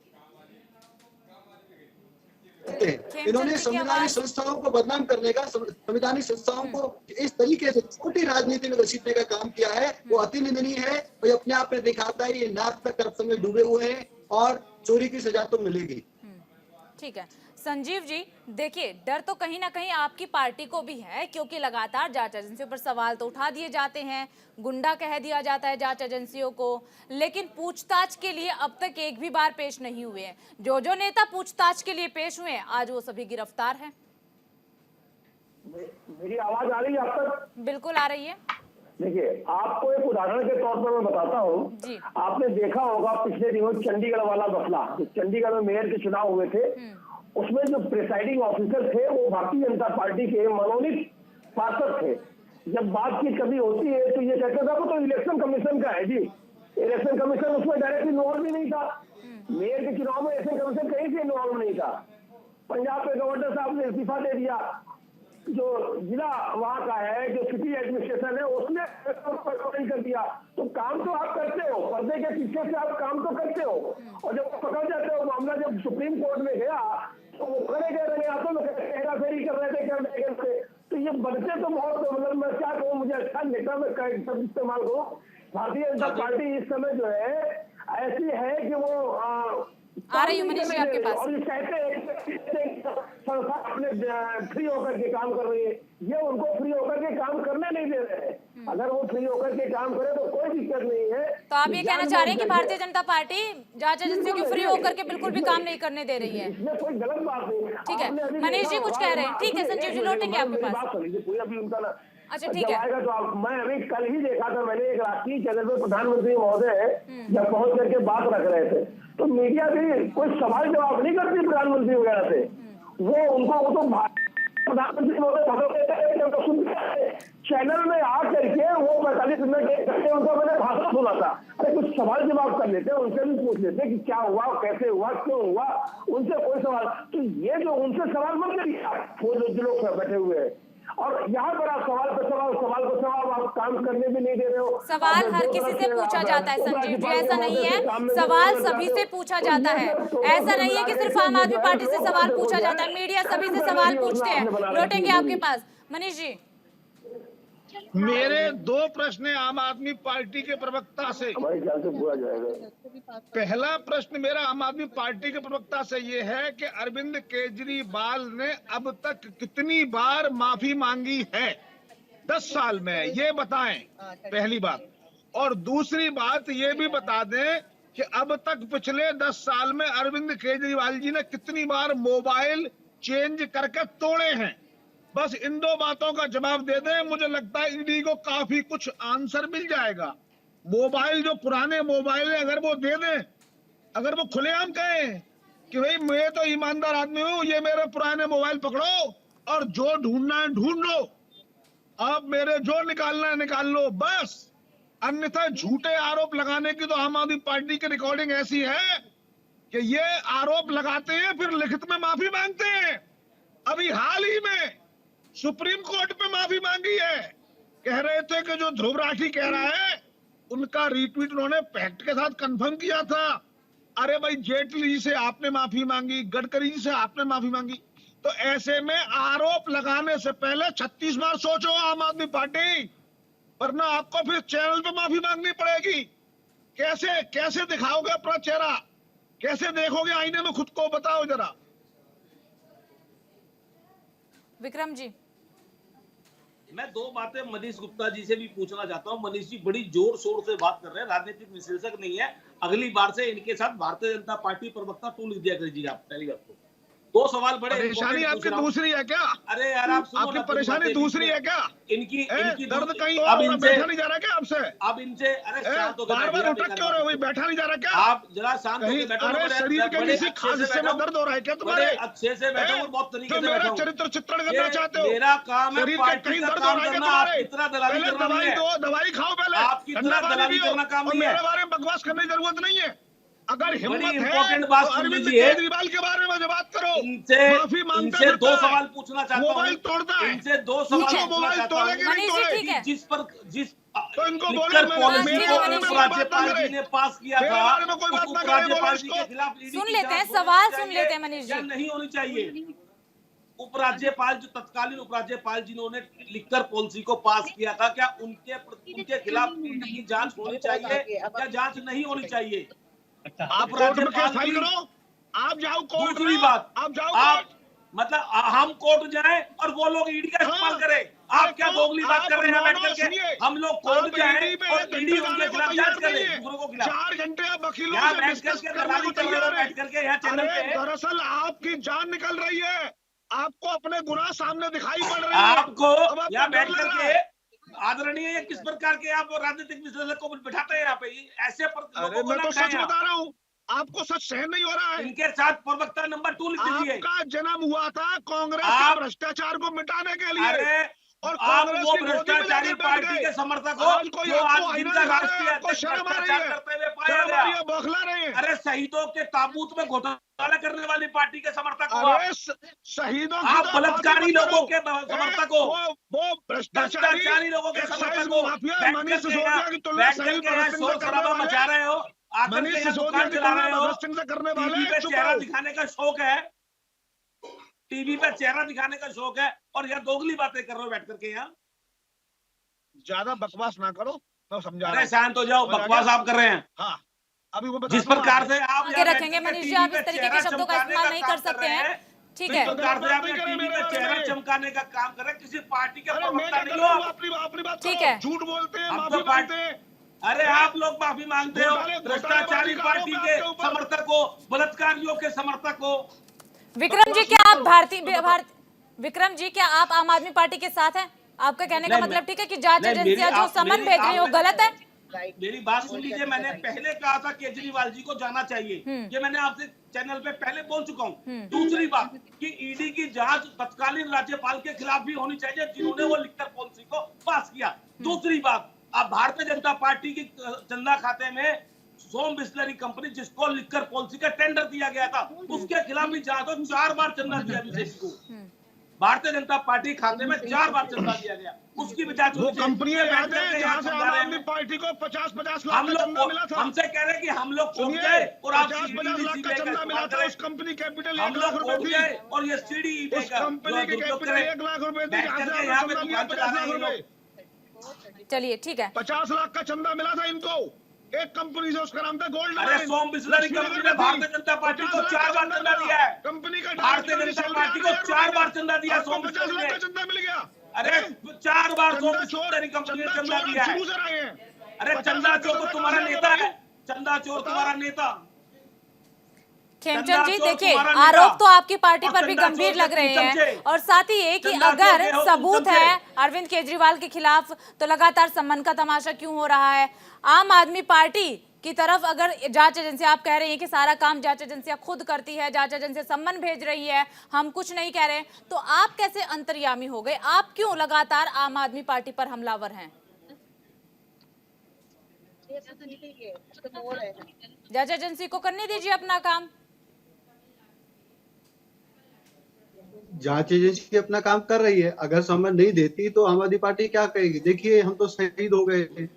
इन्होंने संवैधानिक संस्थाओं को बदनाम करने का, संवैधानिक संस्थाओं को इस तरीके से छोटी राजनीति में घसीटने का काम किया है, वो अति निंदनीय है। और अपने आप में दिखाता है ये नाक तक करप्शन में डूबे हुए हैं, और चोरी की सजा तो मिलेगी। ठीक है संजीव जी, देखिए डर तो कहीं ना कहीं आपकी पार्टी को भी है, क्योंकि लगातार जांच एजेंसियों पर सवाल तो उठा दिए जाते हैं, गुंडा कह दिया जाता है जांच एजेंसियों को, लेकिन पूछताछ के लिए अब तक एक भी बार पेश नहीं हुए हैं। जो नेता पूछताछ के लिए पेश हुए हैं आज वो सभी गिरफ्तार हैं। मेरी आवाज आ रही है अब तक? बिल्कुल आ रही है। देखिए, आपको एक उदाहरण के तौर पर मैं बताता हूँ। आपने देखा होगा पिछले दिनों चंडीगढ़ वाला मसला, चंडीगढ़ में मेयर के चुनाव हुए थे, उसमें जो प्रिसाइडिंग ऑफिसर थे वो भारतीय जनता पार्टी के मनोनीत पार्षद थे। जब बातचीत कभी होती है तो ये कहते था वो तो इलेक्शन कमीशन का है जी, इलेक्शन कमीशन उसमें डायरेक्टली इन्वॉल्व भी नहीं था। मेयर के चुनाव में इलेक्शन कमीशन कहीं से इन्वॉल्व नहीं था। पंजाब के गवर्नर साहब ने इस्तीफा दे दिया, जो जिला वहां का है, जो सिटी एडमिनिस्ट्रेशन है, उसने कर दिया। तो काम तो आप करते हो, पर्दे के पीछे से आप काम तो करते हो, और जब पकड़ जाते हो, मामला जब सुप्रीम कोर्ट में गया तो वो खड़े कह रहे हाथों में हेराफेरी कर रहे थे, क्या थे। तो ये बनते तो बहुत, मतलब मैं क्या कहूँ, मुझे अच्छा नेता में शब्द इस्तेमाल करूँ। भारतीय जनता पार्टी इस समय जो है ऐसी है कि वो आ रही हूँ मनीष जी आपके पास। और ये कहते हैं संस्था अपने फ्री होकर के काम कर रही है, ये उनको फ्री होकर के काम करने नहीं दे रहे हैं। अगर वो फ्री होकर के काम करे तो कोई दिक्कत नहीं है। तो आप ये कहना चाह रहे हैं कि भारतीय जनता पार्टी जांच एजेंसियों की फ्री होकर के बिल्कुल भी काम नहीं करने दे रही है? इसमें कोई गलत बात नहीं। ठीक है, मनीष जी कुछ कह रहे हैं। ठीक है संजीव जी, लौटेंगे आपके पास। पूरी अभी उनका अच्छा ठीक है। तो मैं अभी कल ही देखा था, मैंने एक राष्ट्रीय चैनल पर प्रधानमंत्री महोदय जब पहुंच करके बात रख रहे थे तो मीडिया भी कोई सवाल जवाब नहीं करती प्रधानमंत्री वगैरह से। वो उनको वो तो प्रधानमंत्री महोदय सुनते चैनल में आ करके वो 45 मिनट एक घंटे उनको मैंने भाषण सुना था। अरे कुछ सवाल जवाब कर लेते, उनसे भी पूछ लेते कि क्या हुआ, कैसे हुआ, क्यों हुआ, उनसे कोई सवाल। तो ये जो उनसे सवाल मत करिए, वो जो लोग बैठे हुए हैं, और यहाँ पर आप सवाल पे सवाल, सवाल पे सवाल, आप काम करने भी नहीं दे रहे हो। सवाल हर किसी से पूछा जाता है संजीव जी, ऐसा नहीं है, सवाल सभी से पूछा जाता है। ऐसा नहीं है कि सिर्फ आम आदमी पार्टी से सवाल पूछा जाता है, मीडिया सभी से सवाल पूछते हैं। लौटेंगे आपके पास मनीष जी। मेरे दो प्रश्न है आम आदमी पार्टी के प्रवक्ता से। पहला प्रश्न मेरा आम आदमी पार्टी के प्रवक्ता से ये है कि अरविंद केजरीवाल ने अब तक कितनी बार माफी मांगी है 10 साल में, ये बताएं पहली बात। और दूसरी बात ये भी बता दें कि अब तक पिछले 10 साल में अरविंद केजरीवाल जी ने कितनी बार मोबाइल चेंज करके तोड़े हैं। बस इन दो बातों का जवाब दे दें, मुझे लगता है ईडी को काफी कुछ आंसर मिल जाएगा। मोबाइल जो पुराने मोबाइल है अगर वो दे दें, अगर वो खुलेआम कहें कि भाई मैं तो ईमानदार आदमी हूं, ये मेरे पुराने मोबाइल पकड़ो और जो ढूंढना है ढूंढ लो, अब मेरे जो निकालना है निकाल लो, बस। अन्यथा झूठे आरोप लगाने की तो आम आदमी पार्टी की रिकॉर्डिंग ऐसी है कि ये आरोप लगाते हैं फिर लिखित में माफी मांगते हैं। अभी हाल ही में सुप्रीम कोर्ट पे माफी मांगी है, कह रहे थे कि जो ध्रुव राठी कह रहा है उनका रीट्वीट उन्होंने फैक्ट के साथ कंफर्म किया था। अरे भाई जेटली जी से आपने माफी मांगी, गडकरी जी से आपने माफी मांगी, तो ऐसे में आरोप लगाने से पहले 36 बार सोचो आम आदमी पार्टी, वरना आपको फिर चैनल पे माफी मांगनी पड़ेगी। कैसे कैसे दिखाओगे अपना चेहरा, कैसे देखोगे आईने में खुद को, बताओ जरा। विक्रम जी, मैं दो बातें मनीष गुप्ता जी से भी पूछना चाहता हूं। मनीष जी बड़ी जोर शोर से बात कर रहे हैं, राजनीतिक विश्लेषक नहीं है, अगली बार से इनके साथ भारतीय जनता पार्टी प्रवक्ता टू लिख दिया करिएगा आप। पहली बात तो दो सवाल बड़े परेशानी आपकी दूसरी है क्या? अरे यार आप सुनो, आपकी परेशानी दूसरी है क्या? इनकी दर्द कहीं और बैठा नहीं जा रहा क्या आपसे? अब इनसे अरे बार बार उठक क्यों रहे हो, बैठा नहीं जा रहा क्या? आप जरा शांत होकर बैठो। अरे शरीर के किसी खास हिस्से में दर्द हो रहा है क्या तुम्हारे? अच्छे से बैठो, बहुत तरीके से मेरा चरित्र चित्रण करना चाहते हो? मेरा काम है शरीर के कहीं दर्द हो रहा है क्या तुम्हारे? पहले दवाई दो, दवाई खाओ पहले, आपकी दवाई करना काम नहीं है। मेरे बारे में बकवास करने की जरूरत नहीं है। अगर हिम्मत है बात तो अरविंद केजरीवाल के बारे में बात करो। माफी मांगता इनसे दो सवाल पूछना चाहता हूं। मोबाइल तोड़ता है, इनसे दो सवाल मोबाइल तोड़े कि नहीं तोड़े? जिस तो इनको बोलो राज्यपाल जी ने पास किया था, उपराज्यपाल जी के खिलाफ सुन लेते हैं सवाल, सुन लेते हैं मनीष जी। नहीं होनी चाहिए। उपराज्यपाल जो तत्कालीन उपराज्यपाल जिन्होंने लिखकर पॉलिसी को पास किया था, क्या उनके खिलाफ की जांच होनी चाहिए या जांच नहीं होनी चाहिए? आप कोर्ट में केस फाइल करो, आप जाओ कोर्ट में, बात आप जाओ मतलब हम कोर्ट जाएं और वो लोग ईडी का इस्तेमाल करें। आप क्या दोगली बात कर रहे हैं बैठ करके? हम लोग कोर्ट जाएं और ईडी उनके खिलाफ जांच करे, दूसरों को खिलाफ। 4 घंटे आप वकीलों यहाँ से बैठ डिस्कस करके करने को दलाली कर रहे हो, तैयार बैठ करके यहाँ चैनल अरे पे। दरअसल आपकी जान निकल रही है, आपको अपने गुनाह सामने दिखाई पड़ रही है। आपको अब आपको यहाँ डर बैठ लग रहा करके है। आदरणीय ये किस प्रकार के आप राजनीतिक विश्लेषक को बिठाते हैं यहाँ पे? ऐसे अरे लोगों को मैं ना तो खाएं सच आप। बता रहा हूँ, आपको सच सहन नहीं हो रहा है। इनके साथ प्रवक्ता नंबर 2 लिख दीजिए। आपका जन्म हुआ था कांग्रेस के आप- भ्रष्टाचार को मिटाने के लिए। अरे और आप कांग्रेस वो की गोदी में भ्रष्टाचारी जाकर बैठ पार्टी गए। के समर्थक हो आज कोई जो आपको आज आईना जिनका दिखा रहा है, राष्ट्रीय आपको अध्यक्ष शर्म आ रही भ्रष्टाचार है, करते हुए पाया शर्म आ रही गया। है, बौखला रहे हैं। अरे शहीदों के ताबूत में घोटाला करने वाली पार्टी के समर्थक हो अरे शहीदों की आप तो बलात्कारी बात मत लोगों करो। के समर्थक हो, वो भ्रष्टाचारी लोगों के एक्साइज समर्थक हो। माफिया बैठ मनीष करके सिसोदिया यहाँ की तुलना शहीद यहाँ भगत सिंह से शोर करने शराबा वाले, मचा रहे हो, आकर मनीष के यहाँ सिसोदिया दुकान की चला तुलना रहे हो। भगत सिंह से करने वाले। टीवी पे चुप चेहरा रहो। दिखाने का शौक है, टीवी पे चेहरा दिखाने का शौक है और यहाँ दोगली बातें कर रहे हो बैठ करके यहाँ। ज्यादा बकवास ना करो, मैं समझा रहा अरे हूँ। शांत हो जाओ, समझ आ बकवास गया? आप कर रहे हैं। हाँ, अभी वो जिस प्रकार से आप आगे यहाँ बैठ रखेंगे करके मनीष जी, टीवी आप पे इस तरीके के चेहरा शब्दों का चमकाने इस्तेमाल नहीं काम कर सकते हैं। ठीक जिस है, प्रकार से आप नहीं यहाँ करें टीवी मेरे पे बारे चेहरा में। चमकाने का काम कर रहे हैं, किसी पार्टी के अरे मैं प्रवक्ता क्या नहीं कर हो रहा हूँ, आप। अपनी बात ठीक करो। है। झूठ बोलते हैं, हम माफी तो पार्टी- मांगते हैं। अरे आप लोग माफी मांगते हो, भ्रष्टाचारी पार्टी के आपके ऊपर। समर्थक हो, बलात्कारियों के समर्थक हो। विक्रम जी क्या आप विक्रम जी क्या आप आम आदमी पार्टी के साथ हैं? आपका कहने का नहीं, मतलब ठीक है कि जांच नहीं, मेरी एजेंसियां जो आप- समन मेरी भेज रही है वो आपने- गलत है? मेरी बात सुन लीजिए, मैंने पहले कहा था केजरीवाल जी को जाना चाहिए, ये मैंने आपसे चैनल पे पहले बोल चुका हूँ। दूसरी बात कि ईडी की जांच तत्कालीन राज्यपाल के खिलाफ भी होनी चाहिए जिन्होंने वो लिखकर पॉलिसी को पास किया। दूसरी बात, अब भारतीय जनता पार्टी की चंदा खाते में सोम बिस्लरी कंपनी जिसको लिखकर पॉलिसी का टेंडर दिया गया था उसके खिलाफ भी जांच हो। 4 बार चंदा दिया अभिषेक को, भारतीय जनता पार्टी खाते में 4 बार चंदा दिया गया, उसकी भी जांच वो कंपनियां याद है जहाँ से आम आदमी पार्टी को 50-50 लाख का चंदा मिला था। हमसे कह रहे हैं कि हम लोग कोर्ट सुनिए, गए और आप 50-50 लाख का चंदा मिला था। उस कंपनी कैपिटल हम 1 लाख लोग रुपए कोर्ट थी। गए और ये सीडी उस कंपनी की कैपिटल 1 लाख रुपए थी, जहाँ से यहाँ आपने पे चंदा लिया दुकान चला 50 रहे लाख हैं लोग। रुपए। चलिए ठीक है, 50 लाख का चंदा मिला था इनको एक कंपनी से, उसका नाम था गोल्ड। अरे सोम बिस्लरी कंपनी ने भारतीय जनता पार्टी को 4 बार चंदा दिया है। कंपनी का भारतीय जनता पार्टी को 4 बार चंदा दिया सोम 50 बिस्लरी लाख ने। का चंदा मिल गया। अरे 4 बार सोम चंदा बिस्लरी कंपनी ने चंदा चोर दिया है। शुरू से रहे हैं। अरे 50 चंदा लाख का चोर तो चंदा तुम्हारा कहाँ से नेता आएगा? है, चंदा चोर तुम्हारा नेता। खेमचंद जी चंदा चोर देखिए, तुम्हारा नेता। आरोप तो आपकी पार्टी और पर भी चंदा गंभीर चोर लग के रहे तुम हैं चमचे। और साथ ही ये कि चंदा चोर अगर के हो तुम सबूत चमचे। है अरविंद केजरीवाल के खिलाफ तो लगातार सम्मान का तमाशा क्यों हो रहा है? आम आदमी पार्टी की तरफ अगर जांच एजेंसी, आप कह रही हैं कि सारा काम जांच एजेंसियां खुद करती है, जांच एजेंसी सम्मन भेज रही है, हम कुछ नहीं कह रहे, तो आप कैसे अंतर्यामी हो गए? आप क्यों लगातार आम आदमी पार्टी पर हमलावर हैं? जांच एजेंसी को करने दीजिए अपना काम। जांच एजेंसी अपना काम कर रही है, अगर समन नहीं देती तो आम आदमी पार्टी क्या कहेगी? देखिए हम तो शहीद हो गए थे,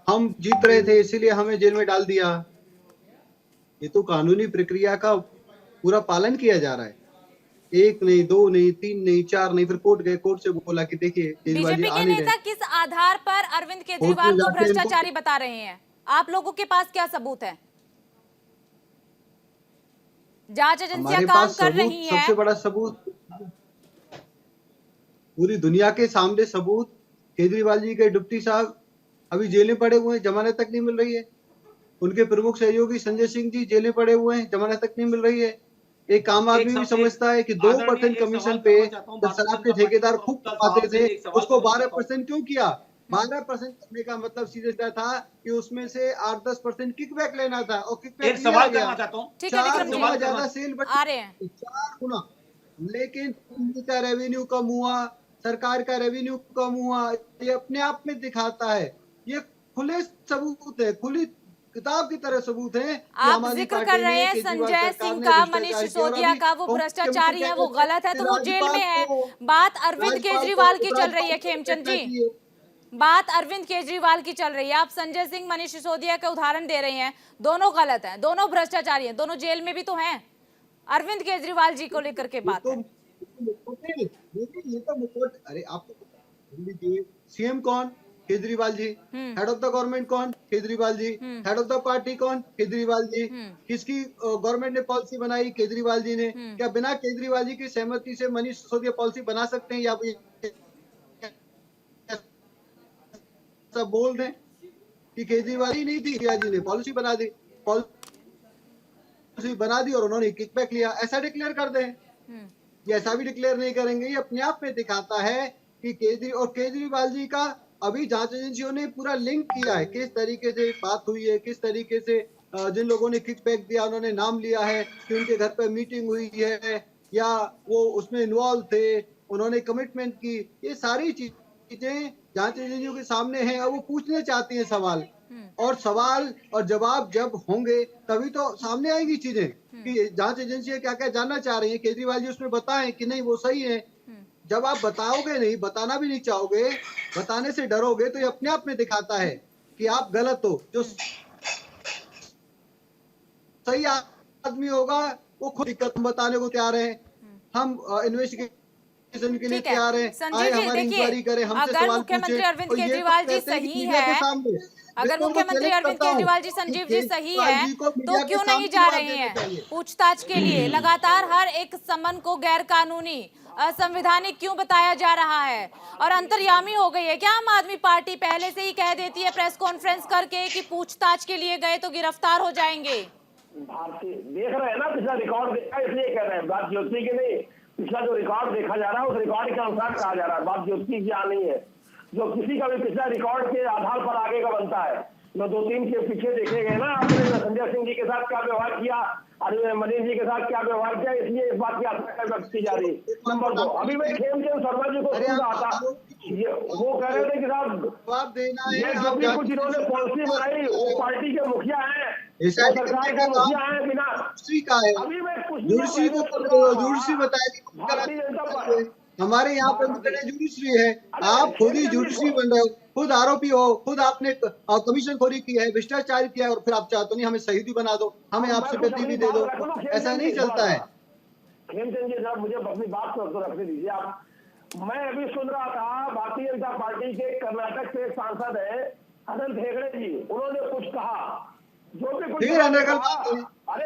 हम जीत रहे थे, इसीलिए हमें जेल में डाल दिया। ये तो कानूनी प्रक्रिया का पूरा पालन किया जा रहा है। 1 नहीं, 2 नहीं, 3 नहीं, 4 नहीं, फिर कोर्ट गए, कोर्ट से बोला कि देखिए केजरीवाल जी बीजेपी आ के नहीं नेता रहे। किस आधार पर अरविंद केजरीवाल को जाके भ्रष्टाचारी बता रहे हैं? आप लोगों के पास क्या सबूत है? जांच एजेंसियां हमारे काम पास कर सबूत, रही हैं। सबसे बड़ा सबूत पूरी दुनिया के सामने सबूत, केजरीवाल जी के डिप्टी साहब अभी जेल में पड़े हुए हैं, जमानत तक नहीं मिल रही है। उनके प्रमुख सहयोगी संजय सिंह जी जेल में पड़े हुए हैं, जमानत तक नहीं मिल रही है। एक आम आदमी भी समझता है कि 2% कमीशन पे शराब के ठेकेदार खूब कमाते थे, उसको 12% क्यों किया? 12% करने का मतलब सीधे था कि उसमें से 8-10% किकबैक लेना था और किकबैक एक सवाल करना चाहता हूँ। ठीक है 4 विक्रम गुना जी, ज्यादा सेल आ रहे हैं। 4 गुना, लेकिन उनका रेवेन्यू कम हुआ, सरकार का रेवेन्यू कम हुआ, ये अपने आप में दिखाता है। ये खुले सबूत है, खुली किताब की तरह सबूत है। आप जिक्र कर रहे हैं संजय सिंह का, मनीष सिसोदिया का, वो भ्रष्टाचारी है, वो गलत है, तो वो जेल में है। बात अरविंद केजरीवाल की चल रही है खेमचंद जी, बात अरविंद केजरीवाल की चल रही है। आप संजय सिंह, मनीष सिसोदिया के उदाहरण दे रहे हैं, दोनों गलत हैं, दोनों भ्रष्टाचारी हैं, दोनों जेल में भी तो हैं। अरविंद केजरीवाल जी को लेकर के बात है। ये तो मुकुट, अरे आपको सीएम कौन? Kejriwal ji. Head of the government कौन? Kejriwal ji. Head of the party कौन? केजरीवाल जी। किसकी गवर्नमेंट ने पॉलिसी बनाई? केजरीवाल जी ने। क्या बिना केजरीवाल जी की सहमति से मनीष सिसोदिया पॉलिसी बना सकते हैं, या सब बोल दें कि केजरीवाल ही नहीं थी, केजरीवाल जी ने पॉलिसी बना दी, पॉलिसी बना दी और उन्होंने किकबैक लिया, ऐसा डिक्लेयर कर दें। ये ऐसा भी डिक्लेयर नहीं करेंगे। ये अपने आप में दिखाता है कि केजरीवाल जी का अभी जांच एजेंसियों ने पूरा लिंक किया है, किस तरीके से बात हुई है, किस तरीके से जिन लोगों ने किकबैक दिया उन्होंने नाम लिया है कि उनके घर पर मीटिंग हुई है या वो उसमें इन्वॉल्व थे, उन्होंने कमिटमेंट की। ये सारी चीजें जांच एजेंसियों के सामने हैं और वो पूछने चाहती हैं सवाल, और सवाल और जवाब जब होंगे तभी तो सामने आएंगी चीजें कि जांच एजेंसियां क्या क्या जानना चाह रही है। केजरीवाल जी उसमें बताएं कि नहीं वो सही है। जब आप बताओगे नहीं, बताना भी नहीं चाहोगे, बताने से डरोगे, तो ये अपने आप में दिखाता है कि आप गलत हो। जो सही आदमी होगा वो खुद दिक्कत बताने को तैयार है। हम इन्वेस्टिगेशन के लिए तैयार है, आए हमारी इंक्वायरी करें, हमसे अगर सवाल मुख्यमंत्री पूछे। अरविंद केजरीवाल जी सही है, अगर मुख्यमंत्री अरविंद केजरीवाल जी संजीव जी सही है, तो क्यों नहीं जा रहे हैं पूछताछ के लिए? लगातार हर एक समन को गैर कानूनी, असंवैधानिक क्यों बताया जा रहा है? और अंतर्यामी हो गई है क्या आम आदमी पार्टी? पहले से ही कह देती है प्रेस कॉन्फ्रेंस करके कि पूछताछ के लिए गए तो गिरफ्तार हो जाएंगे। भारतीय देख रहे हैं ना, पिछला रिकॉर्ड देखा, इसलिए कह रहे हैं। बात ज्योति की नहीं, पिछला जो रिकॉर्ड देखा जा रहा है उस रिकॉर्ड के अनुसार कहा जा रहा है। बात ज्योति की यहाँ नहीं है, जो किसी का भी पिछला रिकॉर्ड के आधार पर आगे का बनता है। जो 2-3 के पीछे देखे गए ना, आपने संजय सिंह जी के साथ क्या व्यवहार किया, मनीष जी के साथ क्या व्यवहार किया, इसलिए इस बात की आशंका व्यक्त की जा रही है। नंबर 2, अभी मैं खेमचंद शर्मा जी को सुन रहा था, वो कह रहे थे कि साहब ये जो भी कुछ इन्होंने पॉलिसी बनाई वो पार्टी के मुखिया है, सरकार के मुखिया है, बिना अभी मैं कुछ जुडिशरी बताएगी। भारतीय जनता पार्टी हमारे यहाँ पर जुडिशरी है, आप खुद ही जुडिशरी बन रहे हो, खुद आरोपी हो, खुद आपने कमीशन खोरी की है, भ्रष्टाचार किया है, और फिर आप चाहते नहीं हमें शहीदी बना दो, हमें आपसे गद्दी भी दे दो। ऐसा नहीं चलता है। खेमचंद जी साहब, मुझे अपनी बात तो रखने दीजिए आप। मैं अभी सुन रहा था, भारतीय जनता पार्टी के कर्नाटक से एक सांसद है अनंत हेगड़े जी, उन्होंने कुछ कहा जो भी कुछ। फिर अनर्गल बातें,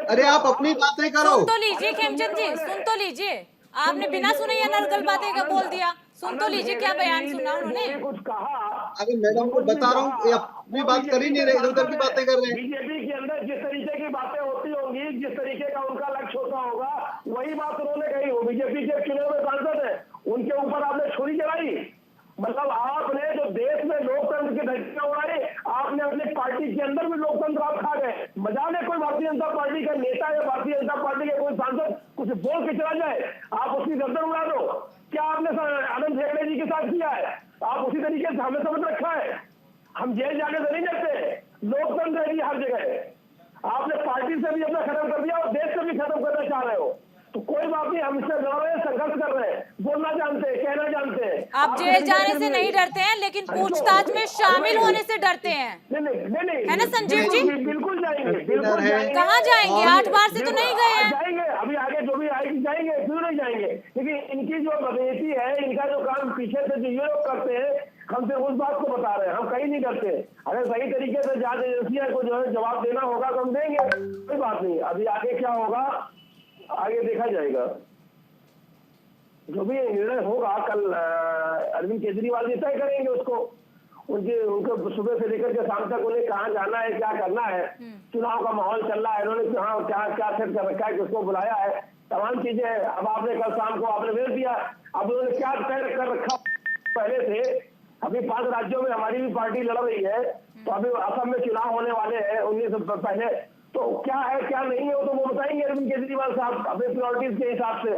अरे आप अपनी बातें करो। सुन तो लीजिए खेमचंद जी, सुन तो लीजिए। आपने बिना सुने ये अनर्गल बातें का बोल दिया। सुन तो लीजिए क्या बयान सुना उन्होंने। कुछ कहा। अरे मैडम को बता रहा हूँ, अपनी बात कर ही नहीं रहे, इधर उधर की बातें कर रहे हैं। बीजेपी के अंदर जिस तरीके की बातें होती होंगी, जिस तरीके का उनका लक्ष्य होता होगा, वही बात उन्होंने कही हो। बीजेपी के चुने हुए सांसद है, उनके ऊपर आपने छुरी चलाई। मतलब आपने जो देश में लोकतंत्र की धज्जियां उड़ाई, आपने अपनी पार्टी के अंदर भी लोकतंत्र आप खा गए। मजाल है कोई भारतीय जनता पार्टी का नेता या भारतीय जनता पार्टी के कोई सांसद कुछ बोल के चला जाए, आप उसकी गर्दन उड़ा दो। क्या आपने अनंत हेगड़े जी के साथ किया है? आप उसी तरीके से हमें समझ रखा है। हम जेल जाने से नहीं डरते, लोकतंत्र है हर जगह। आपने पार्टी से भी अपना खत्म कर दिया और देश से भी खत्म करना चाह रहे हो, तो कोई बात नहीं, हम इससे लड़ रहे हैं, संघर्ष कर रहे हैं, बोलना जानते हैं, कहना जानते हैं। आप जेल जाने से नहीं डरते हैं, लेकिन पूछताछ में शामिल होने से डरते हैं, नहीं है ना संजीव जी? बिल्कुल जाएंगे, बिल्कुल जाएंगे। कहाँ जाएंगे? 8 बार से तो नहीं गए हैं। जाएंगे, अभी आगे जो भी आएगी जाएंगे, क्यों नहीं जाएंगे? लेकिन इनकी जो बदनीति है, इनका जो काम पीछे से जो ये लोग करते हैं, हम सिर्फ उस बात को बता रहे हैं, हम कहीं नहीं करते। अगर सही तरीके से जांच एजेंसियां को जो है जवाब देना होगा तो हम देंगे, कोई बात नहीं। अभी आगे क्या होगा आगे देखा जाएगा। जो भी निर्णय होगा कल अरविंद केजरीवाल जी तय करेंगे उसको। उनको सुबह से लेकर के शाम तक उन्हें कहाँ जाना है, क्या करना है, चुनाव का माहौल चल रहा है, उन्होंने कहाँ क्या सेट कर रखा है, किसको बुलाया है, तमाम चीजें। अब आपने कल शाम को आपने भेज दिया, अब उन्होंने क्या तय कर रखा पहले से। अभी 5 राज्यों में हमारी भी पार्टी लड़ रही है, तो अभी असम में चुनाव होने वाले हैं 19 पहले, तो क्या है क्या नहीं है वो तो वो बताएंगे अरविंद केजरीवाल साहब अपने प्रायोरिटीज के हिसाब से।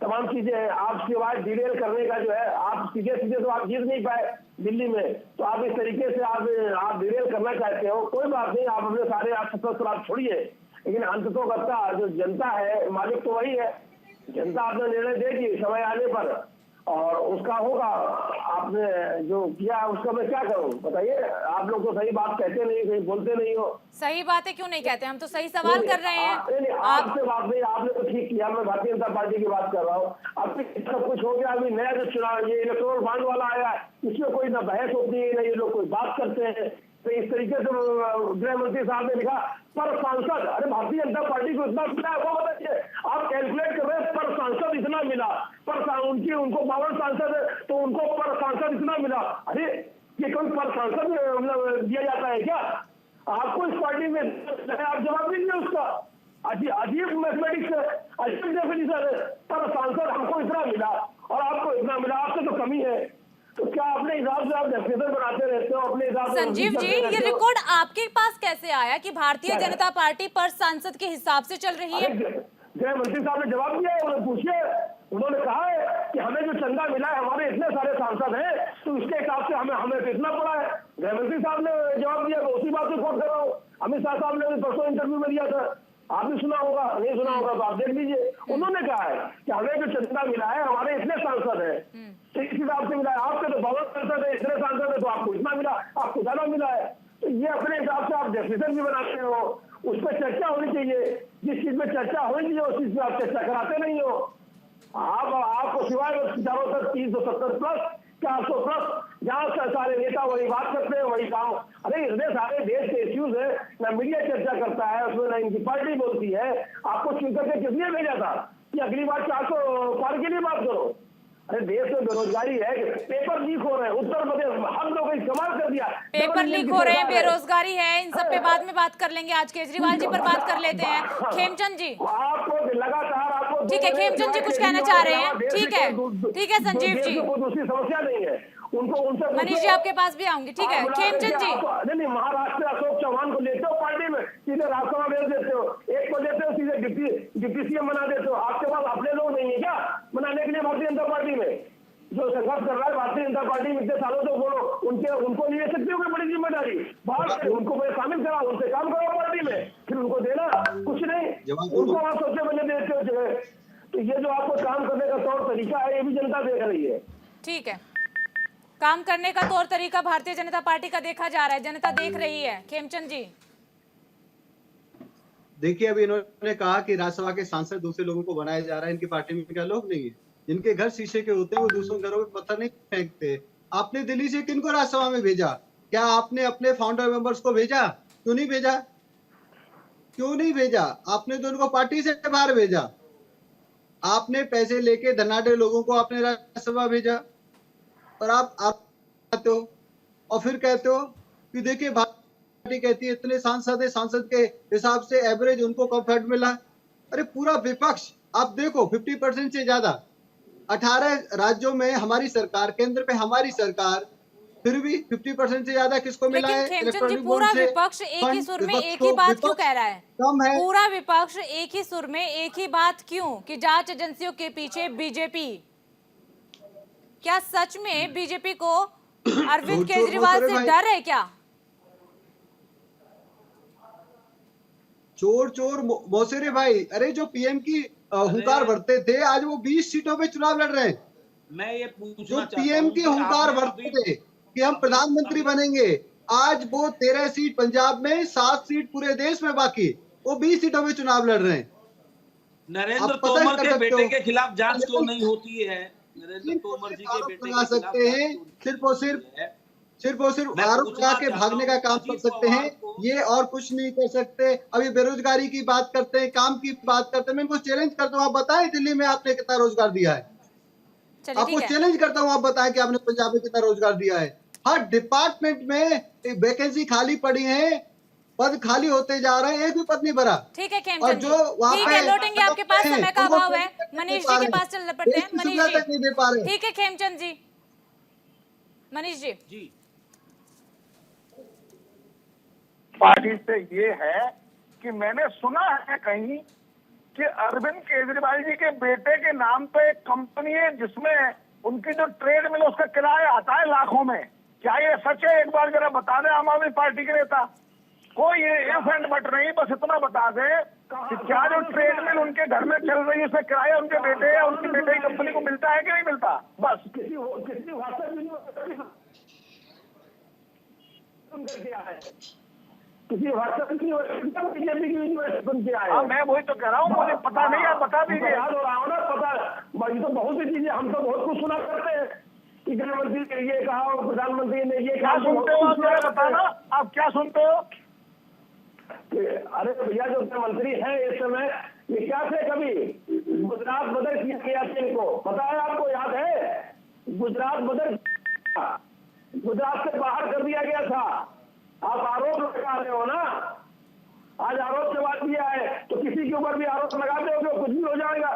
तमाम चीजें आप सिवाय डिटेल करने का जो है, आप सीधे सीधे तो आप जीत नहीं पाए दिल्ली में, तो आप इस तरीके से आप डिटेल करना चाहते हो, कोई बात नहीं, आप अपने सारे आप आप छोड़िए। लेकिन अंततोगत्ता जो जनता है, मालिक तो वही है, जनता अपना निर्णय देगी समय आने पर। और उसका होगा। आपने जो किया उसका मैं क्या करूं बताइए? आप लोग तो सही बात कहते नहीं, कहीं बोलते नहीं हो। सही बात है, क्यों नहीं कहते? हम तो सही सवाल कर रहे हैं। आपसे बात नहीं, आपने तो ठीक किया। मैं भारतीय जनता पार्टी की बात कर रहा हूँ। अब सब कुछ हो गया। अभी नया जो चुनाव ये इलेक्टोरल बॉन्ड वाला आया है, इसमें कोई ना बहस होती है ना ये लोग कोई बात करते हैं। तो इस तरीके से गृह मंत्री साहब ने लिखा पर सांसद। अरे भारतीय जनता पार्टी को इतना मिला है वो बताइए। आप कैलकुलेट कर रहे हैं पर सांसद इतना मिला, पर उनको 52 सांसद है तो उनको पर सांसद इतना मिला। अरे ये कोई पर सांसद मतलब दिया जाता है क्या? आपको इस पार्टी में आप जवाब दीजिए उसका। अजीब मैथमेटिक्स है, अजीब डेफिनेशन है। पर सांसद हमको इतना मिला और आपको इतना मिला, आपसे तो कमी है। तो क्या अपने हिसाब से आप डेफिनेशन बनाते रहते हो अपने हिसाब से? संजीव जी, ये रिकॉर्ड आपके पास कैसे आया कि भारतीय जनता पार्टी पर सांसद के हिसाब से चल रही है? गृह मंत्री साहब ने जवाब दिया है, उन्हें पूछिए। उन्होंने कहा है कि हमें जो चंदा मिला है, हमारे इतने सारे सांसद हैं तो उसके हिसाब से हमें तो इतना पड़ा है। गृह मंत्री साहब ने जवाब दिया, तो उसी बात को कोट कर रहा हूँ। अमित शाह साहब ने भी परसों इंटरव्यू में दिया था, आपने सुना होगा, नहीं सुना होगा तो आप देख लीजिए। उन्होंने कहा है कि हमें जो चंदा मिला है, हमारे इतने सांसद है तो इस हिसाब से मिला है। आपके तो 52 सांसद है, इतने सांसद है तो आपको इतना मिला, आपको ज्यादा मिला है। तो ये अपने हिसाब से आप डेफिनेशन भी बनाते हो, उस पर चर्चा होनी चाहिए। जिस चीज में चर्चा होनी चाहिए उस चीज में आप चर्चा कराते नहीं हो। आपको सिवाय चारों तरफ 370 प्लस 400 प्लस जहाँ से सारे नेता वही बात करते हैं, वही काम। अरे इतने सारे देश के इश्यूज है, ना मीडिया चर्चा करता है उसमें, ना इनकी पार्टी बोलती है। आपको चुन करके किस लिए भेजा था कि अगली बार 400 पार के लिए बात करो? अरे देश में बेरोजगारी है, पेपर लीक हो रहे हैं, उत्तर प्रदेश हम लोग कमाल कर दिया। पेपर लीक हो रहे हैं, बेरोजगारी है, इन सब पे बाद में बात कर लेंगे। आज केजरीवाल जी पर बात कर लेते हैं। खेमचंद जी, आपको लगातार आपको ठीक है, खेमचंद जी कुछ कहना चाह रहे हैं? ठीक है संजीव जी, दूसरी समस्या नहीं है उनको, उनसे मनीष जी आपके पास भी आऊंगी। ठीक है खेमचंद जी, नहीं महाराष्ट्र अशोक चौहान को लेते हो पार्टी में, सीधे राज्यसभा भेज देते हो, एक को लेते हो सीधे डिप्टी सीएम बना देते हो। आपके पास अपने लोग नहीं है क्या बनाने के लिए भारतीय जनता पार्टी में? जो संघर्ष कर रहा है भारतीय जनता पार्टी में इतने सालों से, बोलो उनको ले सकते हो बड़ी जिम्मेदारी, बाहर उनको शामिल करा, उनसे काम करो पार्टी में, फिर उनको देना कुछ नहीं, उनको आप सोचे बने देते हो जगह। तो ये जो आपको काम करने का तौर तरीका है, ये भी जनता देख रही है। ठीक है, काम करने का तौर तरीका भारतीय जनता पार्टी का देखा जा रहा है, जनता देख रही है। खेमचंद जी देखिए, अभी इन्होंने कहा कि राज्यसभा के सांसद दूसरे लोगों को बनाया जा रहा है। इनकी पार्टी में क्या लोग नहीं है? जिनके घर शीशे के होते हैं वो दूसरों घरों में पत्थर नहीं फेंकते। आपने दिल्ली से किनको राज्यसभा में भेजा? क्या आपने अपने फाउंडर मेंबर्स को भेजा? क्यों नहीं भेजा? क्यों नहीं भेजा? आपने तो उनको पार्टी से बाहर भेजा। आपने पैसे लेके धनाढ्य लोगों को आपने राज्यसभा भेजा और आप कहते हो और फिर कहते हो कि देखिए पार्टी कहती है इतने सांसद है, सांसद के हिसाब से एवरेज उनको कम फंड मिला। अरे पूरा विपक्ष आप देखो 50% से ज्यादा, 18 राज्यों में हमारी सरकार, केंद्र पे हमारी सरकार, फिर भी 50% से ज्यादा किसको मिला है? खेमचंद जी, पूरा विपक्ष एक ही सुर में एक ही बात क्यों कह रहा है? कम है। पूरा विपक्ष एक ही सुर में एक ही बात क्यों कि जांच एजेंसियों के पीछे बीजेपी? क्या सच में बीजेपी को अरविंद केजरीवाल से डर है क्या? चोर चोर मौसेरे भाई, अरे जो पीएम की हुंकार भरते थे आज वो 20 सीटों पे चुनाव लड़ रहे हैं। मैं ये पूछना जो चाहता पीएम की हुंकार भरते थे कि हम प्रधानमंत्री बनेंगे, आज वो 13 सीट पंजाब में, 7 सीट पूरे देश में बाकी, वो 20 सीटों में चुनाव लड़ रहे हैं। नरेंद्र तोमर के बेटे के खिलाफ जांच क्यों नहीं होती है? नरेंद्र तोमर जी के बेटे लगा सकते हैं, सिर्फ और सिर्फ आरोप लगा के भागने का काम कर सकते हैं, ये और कुछ नहीं कर सकते। अभी बेरोजगारी की बात करते हैं, काम की बात करते हैं। मैं इनको चैलेंज करता हूँ, आप बताएं दिल्ली में आपने कितना रोजगार दिया है? आपको चैलेंज करता हूँ, आप बताएं कि आपने पंजाब में कितना रोजगार दिया है? हर डिपार्टमेंट में वैकेंसी खाली पड़ी है, पद खाली होते जा रहे हैं, एक भी पद नहीं भरा। ठीक है खेमचंद जी, ठीक है, लौटेंगे, आपके पास समय का अभाव है। मनीष जी के पास चल पड़ते हैं। मनीष जी, ठीक है खेमचंद जी, मनीष जी। पार्टी से ये है कि मैंने सुना है कहीं कि अरविंद केजरीवाल जी के बेटे के नाम पे एक कंपनी है जिसमें उनकी जो ट्रेड मिल उसका किराया आता है लाखों में। क्या ये सच है? एक बार जरा बता दें आम आदमी पार्टी के नेता। कोई ये एफ एंड बट नहीं, बस इतना बता दें कि क्या जो ट्रेडमिल उनके घर में चल रही है उसमें किराया उनके बेटे या उनके बेटे की कंपनी को मिलता है कि नहीं मिलता? बस किसी व्हाट्सएप यूनिवर्सिटी बीजेपी की यूनिवर्सिटी बन के आए। मैं वही तो कह रहा हूँ, मुझे पता नहीं, आप बता दीजिए। याद हो रहा हो ना? पता भाई, तो बहुत सी चीजें हम तो बहुत कुछ सुना करते हैं कि गृह मंत्री ने ये कहा और प्रधानमंत्री ने ये कहा। सुनते हो आप? जरा बताना, आप क्या सुनते हो? अरे भैया, जो मंत्री है इस समय, ये क्या थे, कभी गुजरात बदल किया गया था इनको, पता है आपको? याद है? गुजरात बदल, गुजरात से बाहर कर दिया गया था। आप आरोप लगा रहे हो ना, आज आरोप जवाब दिया है तो किसी के ऊपर भी आरोप लगाते हो तो कुछ भी हो जाएगा।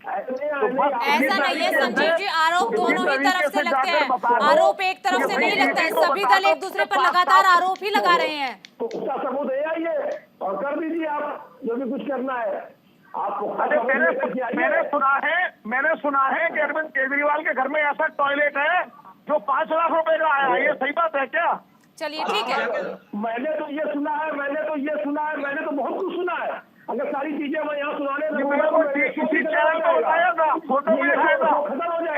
ऐसा नहीं है संजीव जी, आरोप दोनों ही तरफ से लगते हैं। आरोप एक तरफ से नहीं लगता है, सभी दल एक दूसरे पर लगातार आरोप ही लगा रहे हैं। तो उसका सबूत है आइए और कर दीजिए आप जो भी कुछ करना है आपको। मैंने सुना है कि अरविंद केजरीवाल के घर में ऐसा टॉयलेट है जो 5 लाख रुपए का आया है। ये सही बात है क्या? चलिए ठीक है। मैंने तो ये सुना है, मैंने तो बहुत कुछ सुना है। अगर सारी चीजें मैं यहाँ सुनाने किसी चैनल पे बताएगा, फोटो में दिखाएगा,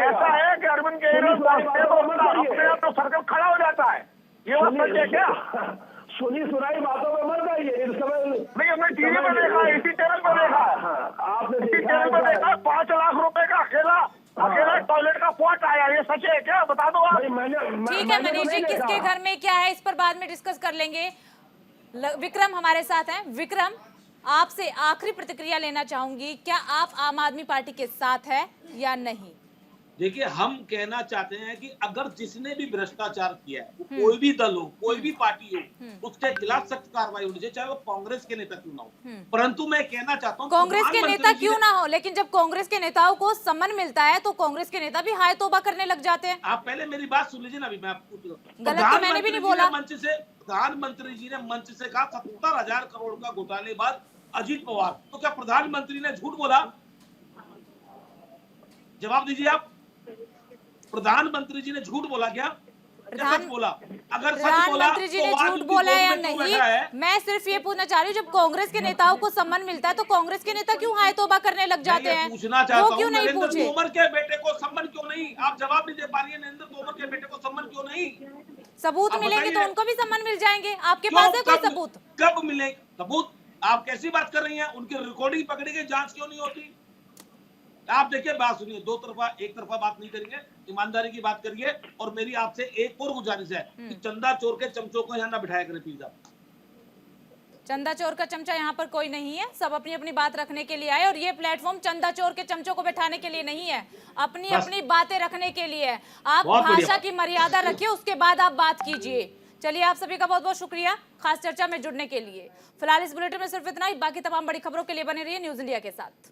ऐसा है कि अरविंद केजरीवाल अपने आप तो सर्कल खड़ा हो जाता है। ये बात सच है क्या? सुनी सुनाई बातों में मर गई है इस समय। नहीं, हमने टीवी में देखा, इसी चैनल पर देखा, आपने इसी चैनल पर देखा 5 लाख रुपए का अकेला टॉयलेट का पॉट आया। ये सच है क्या? बता दो आप। ठीक है मनीष जी, किसके घर में क्या है इस पर बाद में डिस्कस कर लेंगे। विक्रम हमारे साथ हैं। विक्रम, आपसे आखिरी प्रतिक्रिया लेना चाहूंगी, क्या आप आम आदमी पार्टी के साथ है या नहीं? देखिए, हम कहना चाहते हैं कि अगर जिसने भी भ्रष्टाचार किया है, कोई भी दल हो, कोई भी पार्टी हो, उसके खिलाफ सख्त कार्रवाई होनी चाहिए, चाहे वो कांग्रेस के नेता क्यों ना हो। परंतु मैं कहना चाहता हूँ, कांग्रेस के नेता क्यों ना हो, लेकिन जब कांग्रेस के नेताओं को सम्मान मिलता है तो कांग्रेस के नेता भी हाय तोबा करने लग जाते हैं। आप पहले मेरी बात सुन लीजिए ना, अभी मैं आपको गलत तो मैंने भी नहीं बोला। प्रधानमंत्री जी ने मंच से कहा 70,000 करोड़ का घोटाले बाद अजीत पवार, तो क्या प्रधानमंत्री ने झूठ बोला? जवाब दीजिए आप। प्रधानमंत्री जी ने झूठ बोला क्या? सच बोला? अगर प्रधानमंत्री जी ने झूठ बोला या नहीं, मैं सिर्फ ये पूछना चाह रही हूँ, जब कांग्रेस के नेताओं को सम्मान मिलता है तो कांग्रेस के नेता क्यों हाय तोबा करने लग जाते हैं? पूछना चाहता वो क्यों नहीं पूछे? तोमर के बेटे को सम्मान क्यों नहीं? आप जवाब नहीं दे पा रही है। नरेंद्र तोमर के बेटे को सम्मान क्यों नहीं? सबूत मिलेंगे तो उनको भी सम्मान मिल जाएंगे। आपके पास है कोई सबूत? कब मिलेगा सबूत? आप कैसी बात कर रही हैं? उनकी रिकॉर्डिंग पकड़ी गई, जांच क्यों नहीं होती? आप देखिए, बात सुनिए, एक तरफा बात नहीं करेंगे, ईमानदारी की बात करिए। और मेरी आपसे एक और गुजारिश है कि चंदा चोर के चमचों को यहाँ ना बिठाया करें प्लीज। आप चंदा चोर का चमचा यहाँ पर कोई नहीं है, सब अपनी अपनी बात रखने के लिए आए और ये प्लेटफॉर्म चंदा चोर के चमचों को बैठाने के लिए नहीं है, अपनी अपनी बातें रखने के लिए है। आप भाषा की मर्यादा रखिए, उसके बाद आप बात कीजिए। चलिए, आप सभी का बहुत बहुत शुक्रिया खास चर्चा में जुड़ने के लिए। फिलहाल इस बुलेटिन में सिर्फ इतना ही। बाकी तमाम बड़ी खबरों के लिए बने रहिए न्यूज़ इंडिया के साथ।